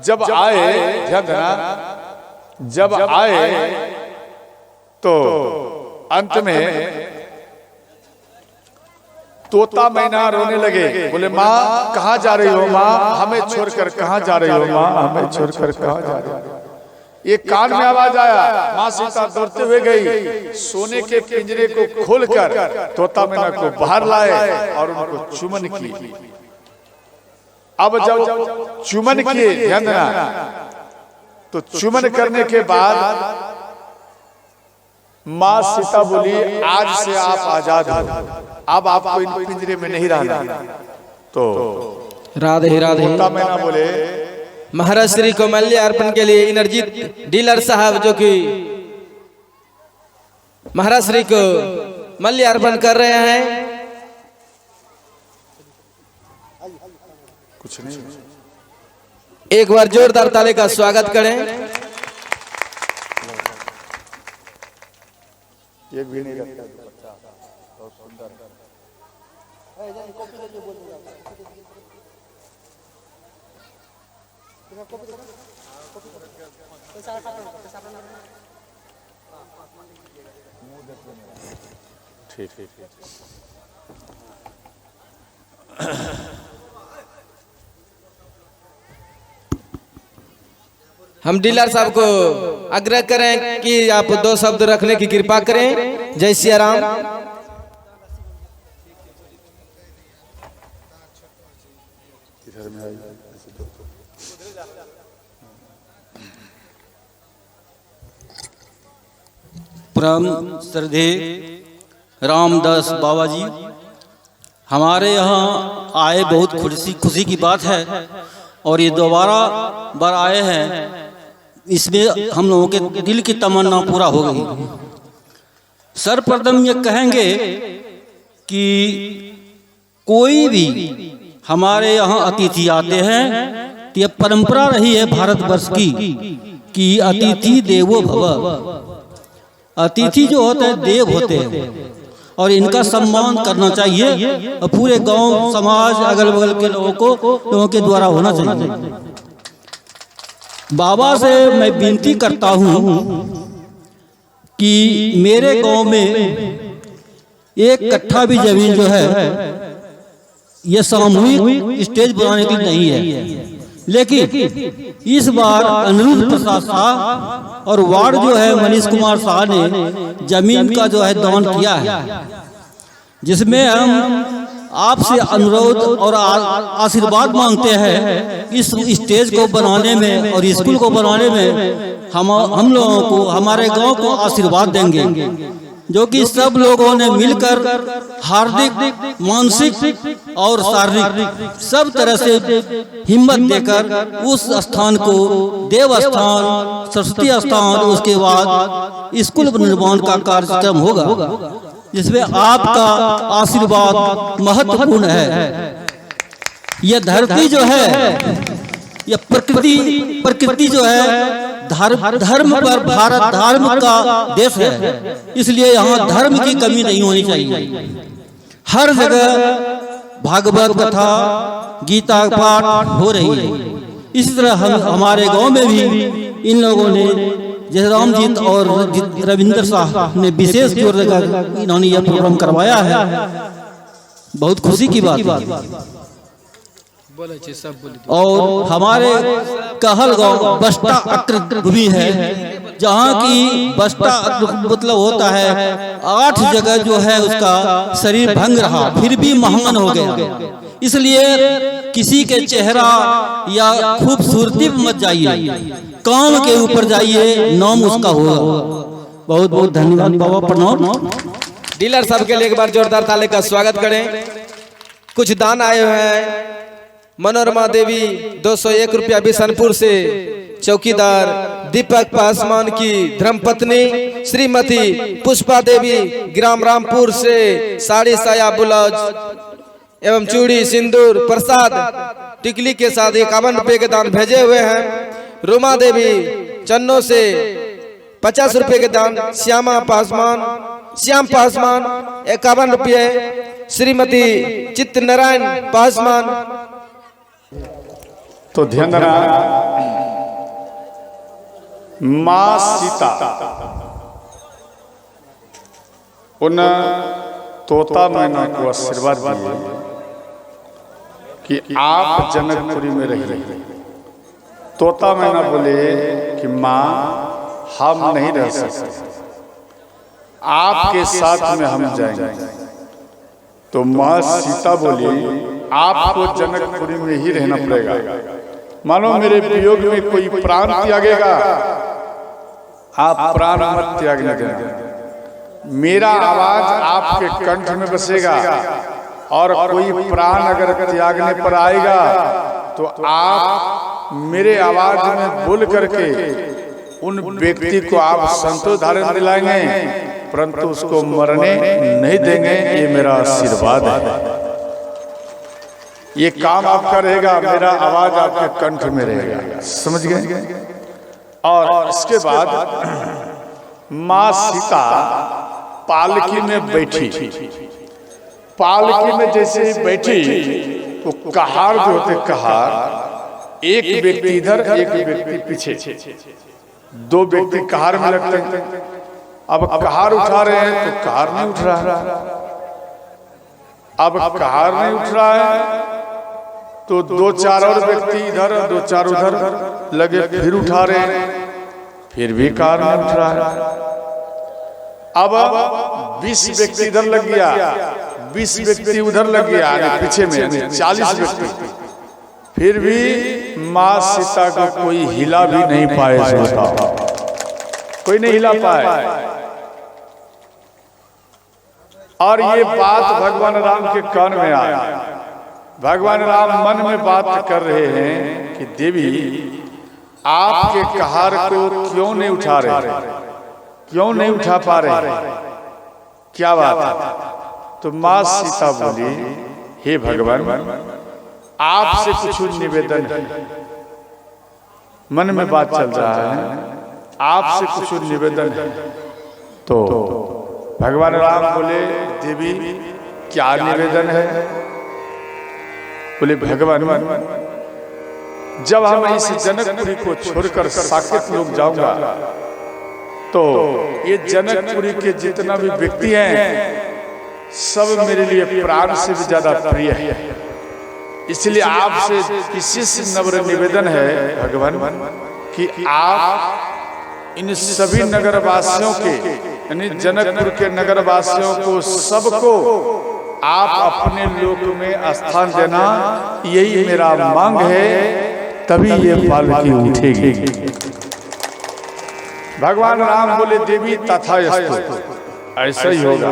जब आए, ध्यान देना, जब आए तो अंत में तोता मैना रोने लगे, बोले माँ कहाँ जा रही हो, माँ हमें छोड़कर कहाँ जा रही हो, माँ हमें छोड़कर कहाँ जा रही हो। ये कान में आवाज आया, माँ सीता दौड़ते हुए गई, सोने के पिंजरे को खोलकर तोता मैना को बाहर लाए और उनको चुमन की। अब जब चुमन किए, ध्यान देना, तो चुमन करने के बाद माँ सीता बोली आज से आप आजाद हो, अब आपको इन पिंजरे में नहीं रहना। तो राधे राधे। तोता मैना बोले, महाराज श्री को माल्य अर्पण के लिए एनर्जी डीलर साहब जो कि महाराज श्री को माल्य अर्पण कर रहे हैं। कुछ नहीं, एक बार जोरदार ताली का स्वागत करें। एक भी नहीं रखता बच्चा, बहुत सुंदर। ठीक ठीक ठीक। हम डीलर साहब को आग्रह करें कि आप दो शब्द रखने की कृपा करें। जय सिया राम। परम श्रद्धेय रामदास बाबा जी हमारे यहाँ आए, बहुत खुशी की बात है और ये दोबारा बार आए हैं, इसमें हम लोगों के दिल की तमन्ना पूरा हो गई। सर्वप्रथम ये कहेंगे कि कोई भी हमारे यहाँ अतिथि आते हैं तो यह परंपरा रही है भारतवर्ष की कि अतिथि देवो भव। अतिथि जो होते हैं देव होते हैं और इनका सम्मान करना चाहिए और पूरे गांव समाज अगल बगल के लोगों के द्वारा होना चाहिए। बाबा से मैं विनती करता हूं कि मेरे गांव में एक कट्ठा भी जमीन जो है ये सामूहिक स्टेज बनाने के लिए नहीं है, लेकिन इस बार अनिरुद्ध प्रसाद शाह और वार्ड जो है मनीष कुमार शाह ने जमीन का जो है दान किया है, जिसमें हम आपसे अनुरोध और आशीर्वाद मांगते हैं इस स्टेज को बनाने में और स्कूल को बनाने में हम लोगों को, हमारे गांव को आशीर्वाद देंगे, जो कि सब लोगों ने मिलकर हार्दिक, मानसिक और शारीरिक सब तरह से हिम्मत देकर उस स्थान को देव स्थान, सरस्वती स्थान, उसके बाद स्कूल निर्माण का कार्यक्रम होगा, जिसमें आपका आशीर्वाद महत्वपूर्ण है। यह धरती जो है, यह प्रकृति जो है धर्म पर, भारत धर्म का देश है, इसलिए यहाँ धर्म की कमी नहीं होनी चाहिए। हर जगह भागवत कथा, गीता पाठ हो रही है। इसी तरह हमारे गांव में भी इन लोगों ने जयरामजीत और रविंद्र साहब ने विशेष जोर देकर इन्होंने यह प्रोग्राम करवाया है। बहुत खुशी की बात। और हमारे कहल गांव बस्ता अक्र भी है, जहाँ की बस्ता मतलब होता है 8 जगह जो है उसका शरीर भंग रहा, फिर भी महान हो गया। इसलिए किसी के चेहरा या खूबसूरती मत जाइए, काम के ऊपर जाइए, नाम उसका होगा। बहुत बहुत धन्यवाद बाबा, प्रणाम। डीलर साहब के लिए एक बार जोरदार ताली का स्वागत करें। कुछ दान आए हुए हैं। मनोरमा देवी 201 रुपया बिशनपुर से, चौकीदार दीपक पासवान की धर्मपत्नी श्रीमती पुष्पा देवी ग्राम रामपुर से साड़ी, साया, ब्लाउज एवं चूड़ी, सिंदूर, प्रसाद टिकली के साथ 51 रुपये के दान भेजे हुए हैं। रुमा देवी चन्नो से 50 रुपये के दान, श्याम पासवान 51 रुपये, श्रीमती चित्तनारायण पासवान। तो ध्यान देना, माँ सीता उन तोता मैना को आशीर्वाद दिए कि आप जनकपुरी में रहिए। तोता मैना बोले कि माँ हम नहीं रह सकते, आपके साथ में हम जाएंगे। तो माँ सीता बोली आपको जनकपुरी में ही रहना पड़ेगा, मानो मेरे वियोग में कोई प्राण त्यागेगा, आप प्राण मत त्यागने देना। मेरा आवाज आपके कंठ में बसेगा और कोई प्राण अगर त्यागने पर आएगा तो आप मेरे आवाज में बोल करके उन व्यक्ति को आप संतोष धारण दिलाएंगे, परंतु उसको मरने नहीं देंगे। ये मेरा आशीर्वाद है। ये काम आपका रहेगा, मेरा आवाज आपके कंठ में रहेगा। समझ गए? और इसके बाद माँ सीता पालकी में बैठी। पालकी में जैसे ही बैठी तो कहार जो होते कहार, एक व्यक्ति इधर एक व्यक्ति पीछे, 2 व्यक्ति कहार में लगते हैं। अब कहार उठा रहे हैं तो कहार नहीं उठ रहा है, अब कहार नहीं उठ रहा है तो 2-4 और व्यक्ति इधर 2-4 उधर लगे, फिर उठा रहे हैं, फिर भी कहार नहीं उठ रहा है। अब 20 व्यक्ति इधर लग गया, 20 व्यक्ति उधर लग गया, पीछे में 40 व्यक्ति, फिर भी माँ सीता को कोई हिला भी नहीं पाए। कोई नहीं हिला पाए। और ये बात भगवान राम के कान में आया। भगवान राम मन में बात कर रहे हैं कि देवी आपके कहार को क्यों नहीं उठा रहे, क्यों नहीं उठा पा रहे, क्या बात है? तो माँ सीता बोली, हे भगवान आपसे कुछ निवेदन है, मन में बात चल रहा है, आपसे कुछ निवेदन है। तो भगवान राम बोले देवी क्या निवेदन है? बोले भगवान जब हम इस जनकपुरी को छोड़कर साकेत लोग जाऊंगा तो ये जनकपुरी के जितना भी व्यक्ति हैं सब मेरे लिए प्राण से भी ज्यादा प्रिय है। इसलिए आपसे विशेष नम्र निवेदन है भगवान कि आप इन सभी नगरवासियों के यानी जनकपुर के नगरवासियों को सबको आप अपने लोक में स्थान देना, यही मेरा मांग है, तभी ये पालकी उठेगी। भगवान राम बोले देवी तथास्तु, ऐसा ही होगा।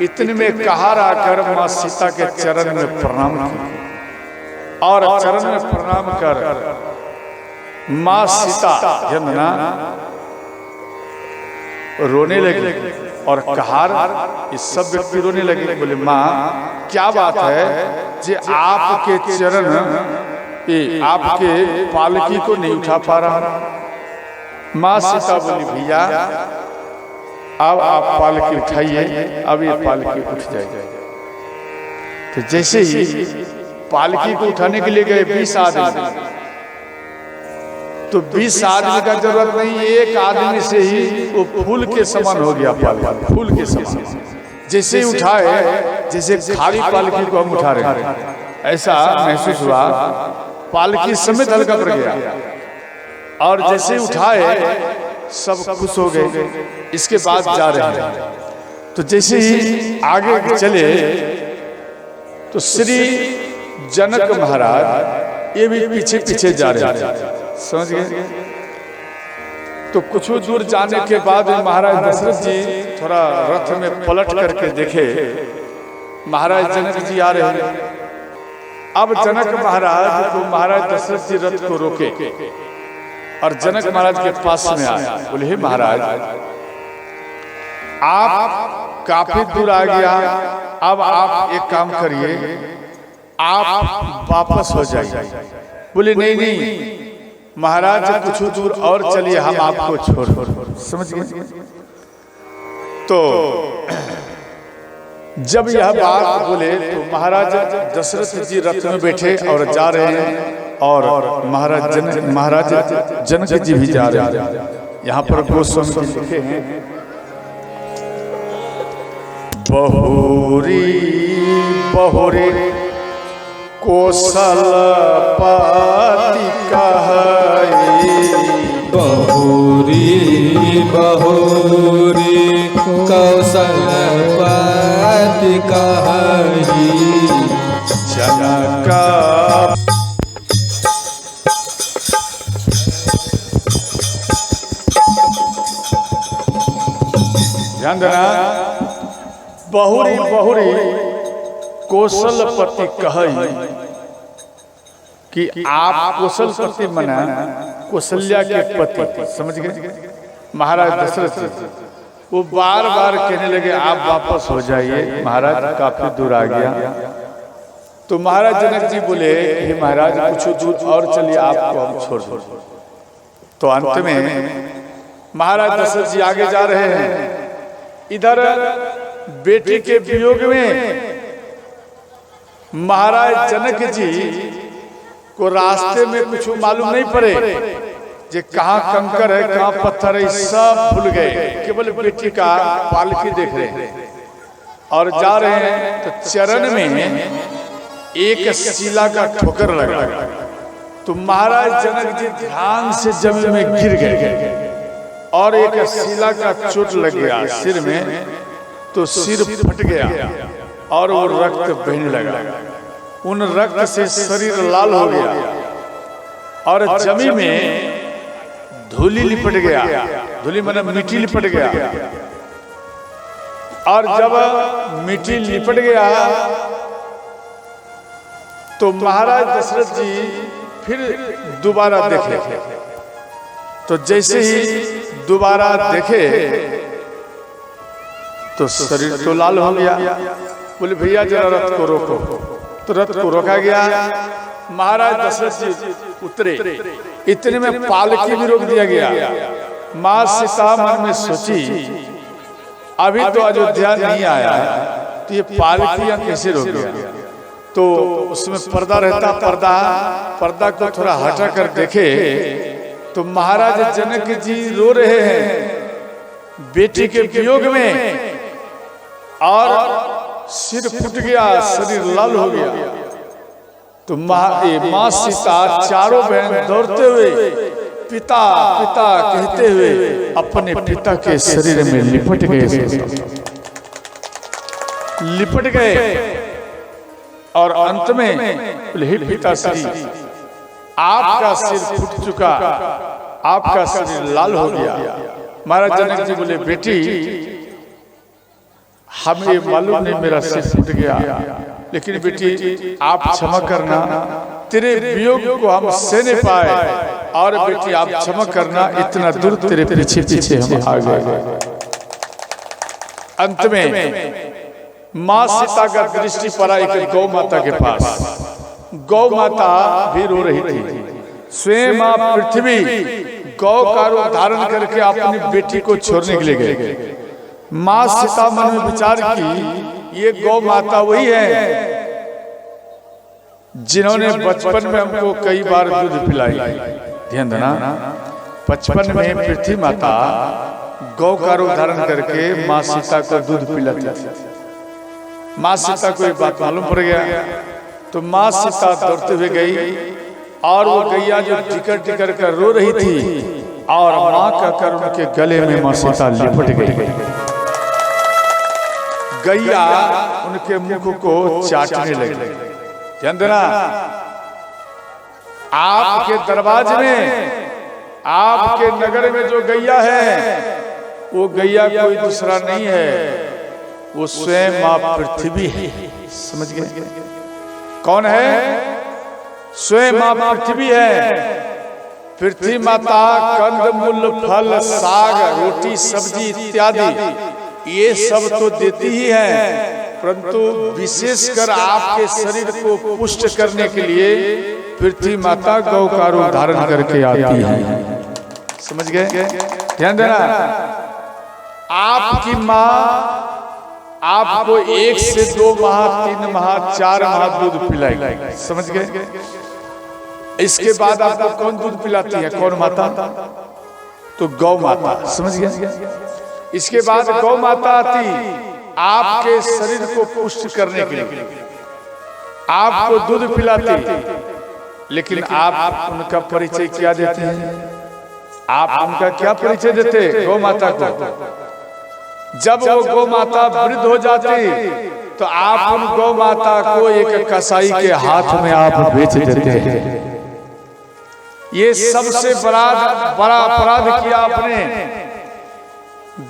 इतने में कहार आकर माँ सीता के चरण में प्रणाम किया और चरण में प्रणाम कर माँ सीता जन्ना रोने लगी और कहार इस सब व्यक्ति रोने लगे। बोले माँ क्या बात है जे आपके चरण आपके पालकी को नहीं उठा पा रहा? माँ सीता बोली भैया अब आप पालकी उठाइए, अब ये पालकी उठ जाएगी। तो जैसे ही पालकी को उठाने के लिए गए 20 आदमी, तो 20 आदमी का जरूरत नहीं, एक आदमी से ही वो फूल के समान हो गया पालकी, फूल के समान। जैसे ही उठाए जैसे खाली पालकी को हम उठा रहे हैं ऐसा महसूस हुआ, पालकी समेत हल्का पड़ गया और जैसे ही उठाए सब खुश हो गए। इसके बाद जा रहे हैं तो जैसे ही आगे चले तो श्री जनक महाराज ये भी पीछे पीछे जा रहे हैं, समझ गए? तो कुछ दूर जाने के बाद महाराज दशरथ जी थोड़ा रथ में पलट करके देखे महाराज जनक जी आ रहे हैं। अब जनक महाराज को महाराज दशरथ जी रथ को रोके और जनक महाराज के पास में आया। बोले हे महाराज आप काफी दूर आ गया, अब आप एक काम करिए, आप वापस हो जाइए। बोले नहीं नहीं महाराज कुछ दूर और चलिए, हम आपको छोड़, समझ गए? तो जब यह बात बोले तो महाराज दशरथ जी रथ में बैठे और जा रहे हैं और महाराज जनक जी भी जा रहे हैं। यहाँ पर गोस्वामी जी लिखे हैं बहुरी बहुरे कौशलपति कहई, बहुरी बहुरी कौशलपति कहई, जनक ध्यान देना, बहुरी बहुरी कौशलपति कहई कि आप कौशलपति मना कौशल्या के पति, समझ गए? महाराज दशरथ जी वो बार बार कहने लगे आप वापस हो जाइए, महाराज काफी दूर आ गया। तो महाराज जनक जी बोले हे महाराज कुछ दूर और चलिए, आपको हम छोड़ दो। तो अंत में महाराज दशरथ जी आगे जा रहे हैं, इधर बेटी के वियोग में महाराज जनक जी को रास्ते में कुछ मालूम नहीं पड़े, जे कहाँ कंकर है कहाँ पत्थर है सब भूल गए, केवल बेटी का पालकी देख रहे हैं और जा रहे हैं। तो चरण में एक शिला का ठोकर लगा तो महाराज जनक जी ध्यान से जमीन में गिर गए और एक शिला का चोट लग गया सिर में, तो सिर फट गया और वो रक्त बहने लगा। उन रक्त से शरीर लाल हो गया और जमीन में धूली लिपट गया, धूली मतलब मिट्टी लिपट गया। और जब मिट्टी लिपट गया तो महाराज दशरथ जी फिर दोबारा देखे, तो जैसे ही दोबारा देखे तो शरीर तो लाल हो गया। बोले भैया जरा रथ को रोको, तो रथ को रोका गया। महाराज दशरथ जी उतरे, इतने में पालकी भी रोक दिया गया। माँ सीता मन में सोची अभी तो अयोध्या नहीं आया है, तो ये पालकियां कैसे रोक गया? तो उसमें पर्दा रहता, पर्दा को थोड़ा हटा कर देखे तो महाराज जनक जी रो रहे हैं बेटी के वियोग में, और सिर फूट गया, शरीर लाल हो गया। तो माँ सीता चारों बहन दौड़ते हुए पिता पिता कहते हुए अपने पिता के शरीर में लिपट गए और अंत में बोले, हे पिताश्री, आपका सिर फूट चुका, आपका शरीर लाल हो गया। महाराज जनक जी बोले, बेटी हमें मालूम नहीं मेरा सिर फूट गया, लेकिन बेटी आप क्षमा करना, तेरे वियोग को हम सह नहीं पाए, और बेटी आप क्षमा करना, इतना दूर तेरे पीछे पीछे हम आ गए। अंत में माँ सीता का दृष्टि पड़ा एक गौ माता के पास। गौ माता भी रो रही थी। स्वयं माँ पृथ्वी गौ का रूप धारण करके अपनी बेटी को छोड़ने के लिए गए। माँ सीता मन में विचार की, ये गौ माता वही है जिन्होंने बचपन में हमको कई बार दूध पिलाई। ध्यान देना, बचपन में पृथ्वी माता गौ का रूप धारण करके माँ सीता को दूध पिलाती थी। माँ सीता को एक बात मालूम पड़ गया, तो माँ सीता दौड़ते हुए गई, और वो गैया जो टिकर टिकर कर रो रही थी, और माँ का कर उनके गले में माँ सीता लिपट गई। गैया उनके मुख को चाटने लगी। ध्यान देना, आपके दरवाजे में, आपके नगर में जो गैया है, वो गैया कोई दूसरा नहीं है, वो स्वयं माँ पृथ्वी है। समझ गए कौन है? स्वयं माँ पृथ्वी है। पृथ्वी माता कंदमूल, फल, साग, रोटी, सब्जी इत्यादि ये सब तो देती ही है, परंतु विशेषकर आपके शरीर को पुष्ट करने के लिए पृथ्वी माता गौ का रूप धारण करके आती है। समझ गए? ध्यान देना, आपकी माँ आपको 1 से 2 माह, 3 माह, 4 माह दूध पिलाएगी। समझ गए? इसके बाद आपको कौन दूध पिलाती है? कौन माता? तो गौ माता। समझ गए? इसके बाद गौ माता आती आपके शरीर को पुष्ट करने के लिए, आपको दूध पिलाती। लेकिन आप उनका परिचय क्या देते हैं? आप उनका क्या परिचय देते गौ माता को? जब वो गौ माता वृद्ध हो जाती, तो आप उन गौ माता को एक कसाई के हाथ में आप बेच देते हैं। ये सबसे बड़ा अपराध किया आपने।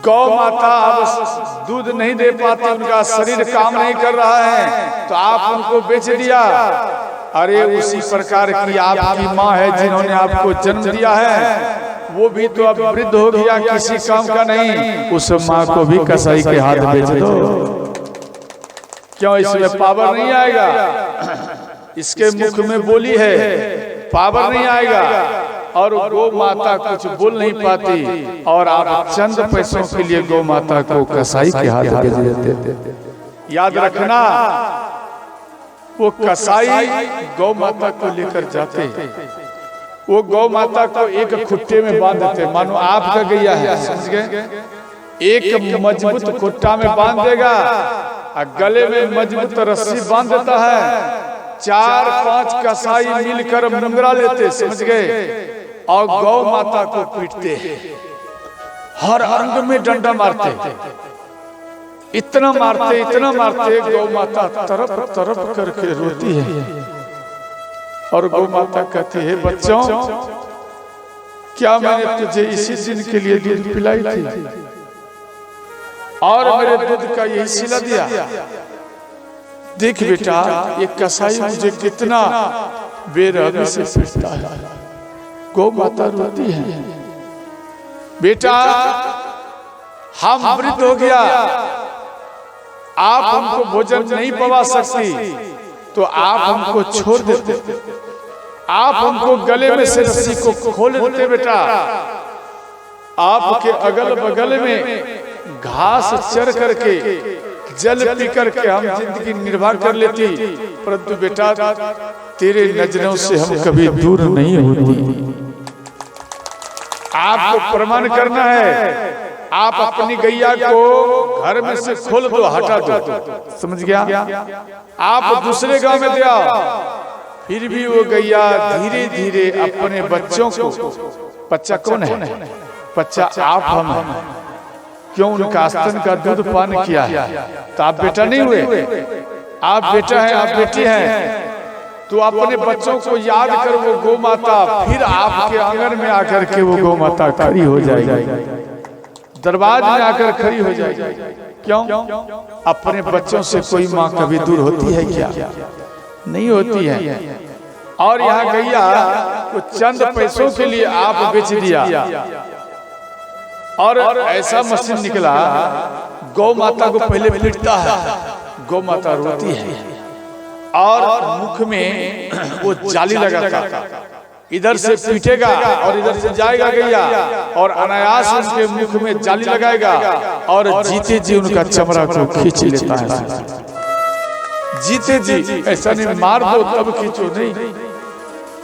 गौ माता अब दूध नहीं दे पाती, उनका शरीर काम नहीं कर रहा है, तो आप उनको बेच दिया। अरे उसी प्रकार की आपकी माँ है जिन्होंने आपको जन्म दिया है, वो भी तो अब वृद्ध हो गया, किसी काम का नहीं, उस माँ को भी कसाई के हाथ बेच दो। क्यों? इसमें पावर नहीं आएगा, इसके मुख में बोली है, पावर नहीं आएगा, और गौ माता कुछ बोल नहीं पाती, और आप चंद पैसों के लिए गौ माता को कसाई के हाथ बेच देते। याद रखना, वो कसाई गौ माता को लेकर जाते, वो गौ माता को एक खुट्टे में बांध देते। मानो आपका गैया है, समझ गए? एक मजबूत खुट्टा में बांध देगा, और गले में मजबूत रस्सी बांध देता है। 4-5 कसाई मिलकर मुंगरा लेते। समझ गए? और गौ माता को पीटते, हर अंग में डंडा मारते, इतना मारते गौ माता तरफ तरफ करके रोती है। और गौ माता कहती है, बच्चों, क्या मैंने तुझे इसी दिन के लिए दूध पिलाई थी, और मेरे दूध का यही सिला दिया? देख बेटा, ये कसाई मुझे कितना बेरहमी से पीटता है। गौ माता रोती है, बेटा हम वृद्ध हो गया, आप हमको भोजन नहीं पवा सकती, तो आप हमको छोड़ देते, आप हमको गले में से रस्सी को खोल देते। बेटा आपके अगल बगल में घास चर करके जल पी करके हम जिंदगी निर्वाह कर लेती, परंतु बेटा तेरे नजरों से हम कभी दूर नहीं होती। आपको प्रमाण करना है, आप अपनी गैया को घर में से खोल दो, हटा दो, समझ गया? आप दूसरे गांव में दिया, फिर भी वो गैया धीरे धीरे अपने बच्चों को, बच्चा कौन है? बच्चा आप हम हैं। क्यों? उनका स्तन का दूध पान किया है, तो आप बेटा नहीं हुए? आप बेटा हैं, आप बेटी हैं, तो अपने बच्चों को याद कर वो गौ माता फिर आपके आंगन में आकर के वो गौ माता खड़ी हो जाएगी, दरबार में आकर खड़ी हो जाएगी। क्यों? अपने बच्चों से कोई माँ कभी दूर होती है क्या? नहीं होती है। और यहाँ गैया को चंद पैसों के लिए आप बेच दिया, और ऐसा मशीन निकला, गौ माता को पहले पीटता है, गौ माता रोती है, और मुख में वो जाली लगाता, इधर से पीटेगा और इधर से जाएगा गैया, और अनायास उसके मुख में जाली लगाएगा, और जीते जी उनका चमड़ा को खींच लेता है। जीते जी, ऐसा नहीं मार दो तब खींचो, नहीं,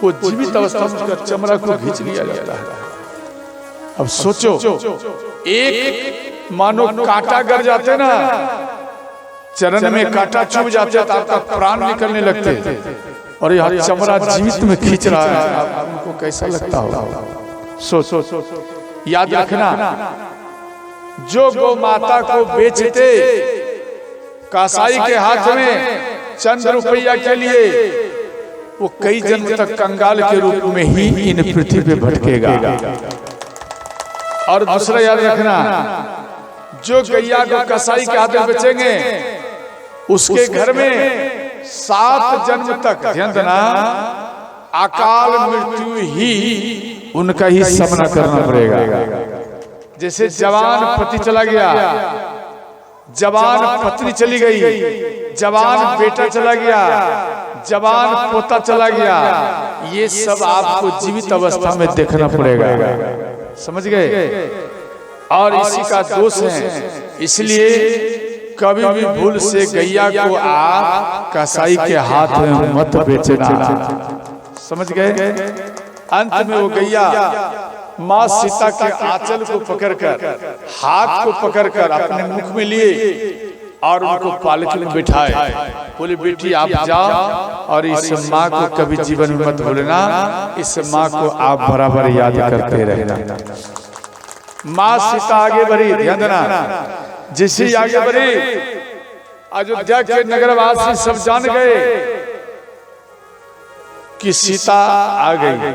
वो जीवित अवस्था में उसका चमड़ा को खींच लिया जाता है। अब सोचो, एक मानो कांटा गर जाते ना, चरण में कांटा चुभ जाते तो आपका प्राण निकलने लगते, और यह चमड़ा जीवित में खींच रहा है, आपको कैसा लगता होगा? सोचो, याद रखना, जो गौ माता को बेचते कसाई के हाथ में चंद रुपया के लिए, वो कई जन्म तक कंगाल के रूप में ही इन पृथ्वी पे भटकेगा। और दूसरा याद रखना, जो गैया को कसाई के हाथ में बेचेंगे, उसके घर में 7 जन्म तक, ध्यान देना, अकाल मृत्यु ही उनका ही सामना करना पड़ेगा। जैसे जवान पति चला गया, जवान पत्नी चली गई, जवान बेटा चला गया, जवान पोता चला गया, ये सब आपको जीवित अवस्था में देखना पड़ेगा, समझ गए? और इसी का दोष है, इसलिए कभी भी भूल से गैया को आप कसाई के हाथ में मत बेचना, समझ गए? अंत में वो गैया माँ सीता के आंचल को पकड़कर, हाथ को पकड़कर अपने मुख में लिए और उनको पालकी में बिठाए, बोले बेटी आप जाओ, और इस माँ को कभी जीवन में मत भूलना, इस माँ को आप बराबर याद करते रहना। माँ सीता आगे बढ़ी, ध्यान देना, जैसे आगे बढ़ी, अयोध्या के नगरवासी सब जान गए कि सीता आ गई।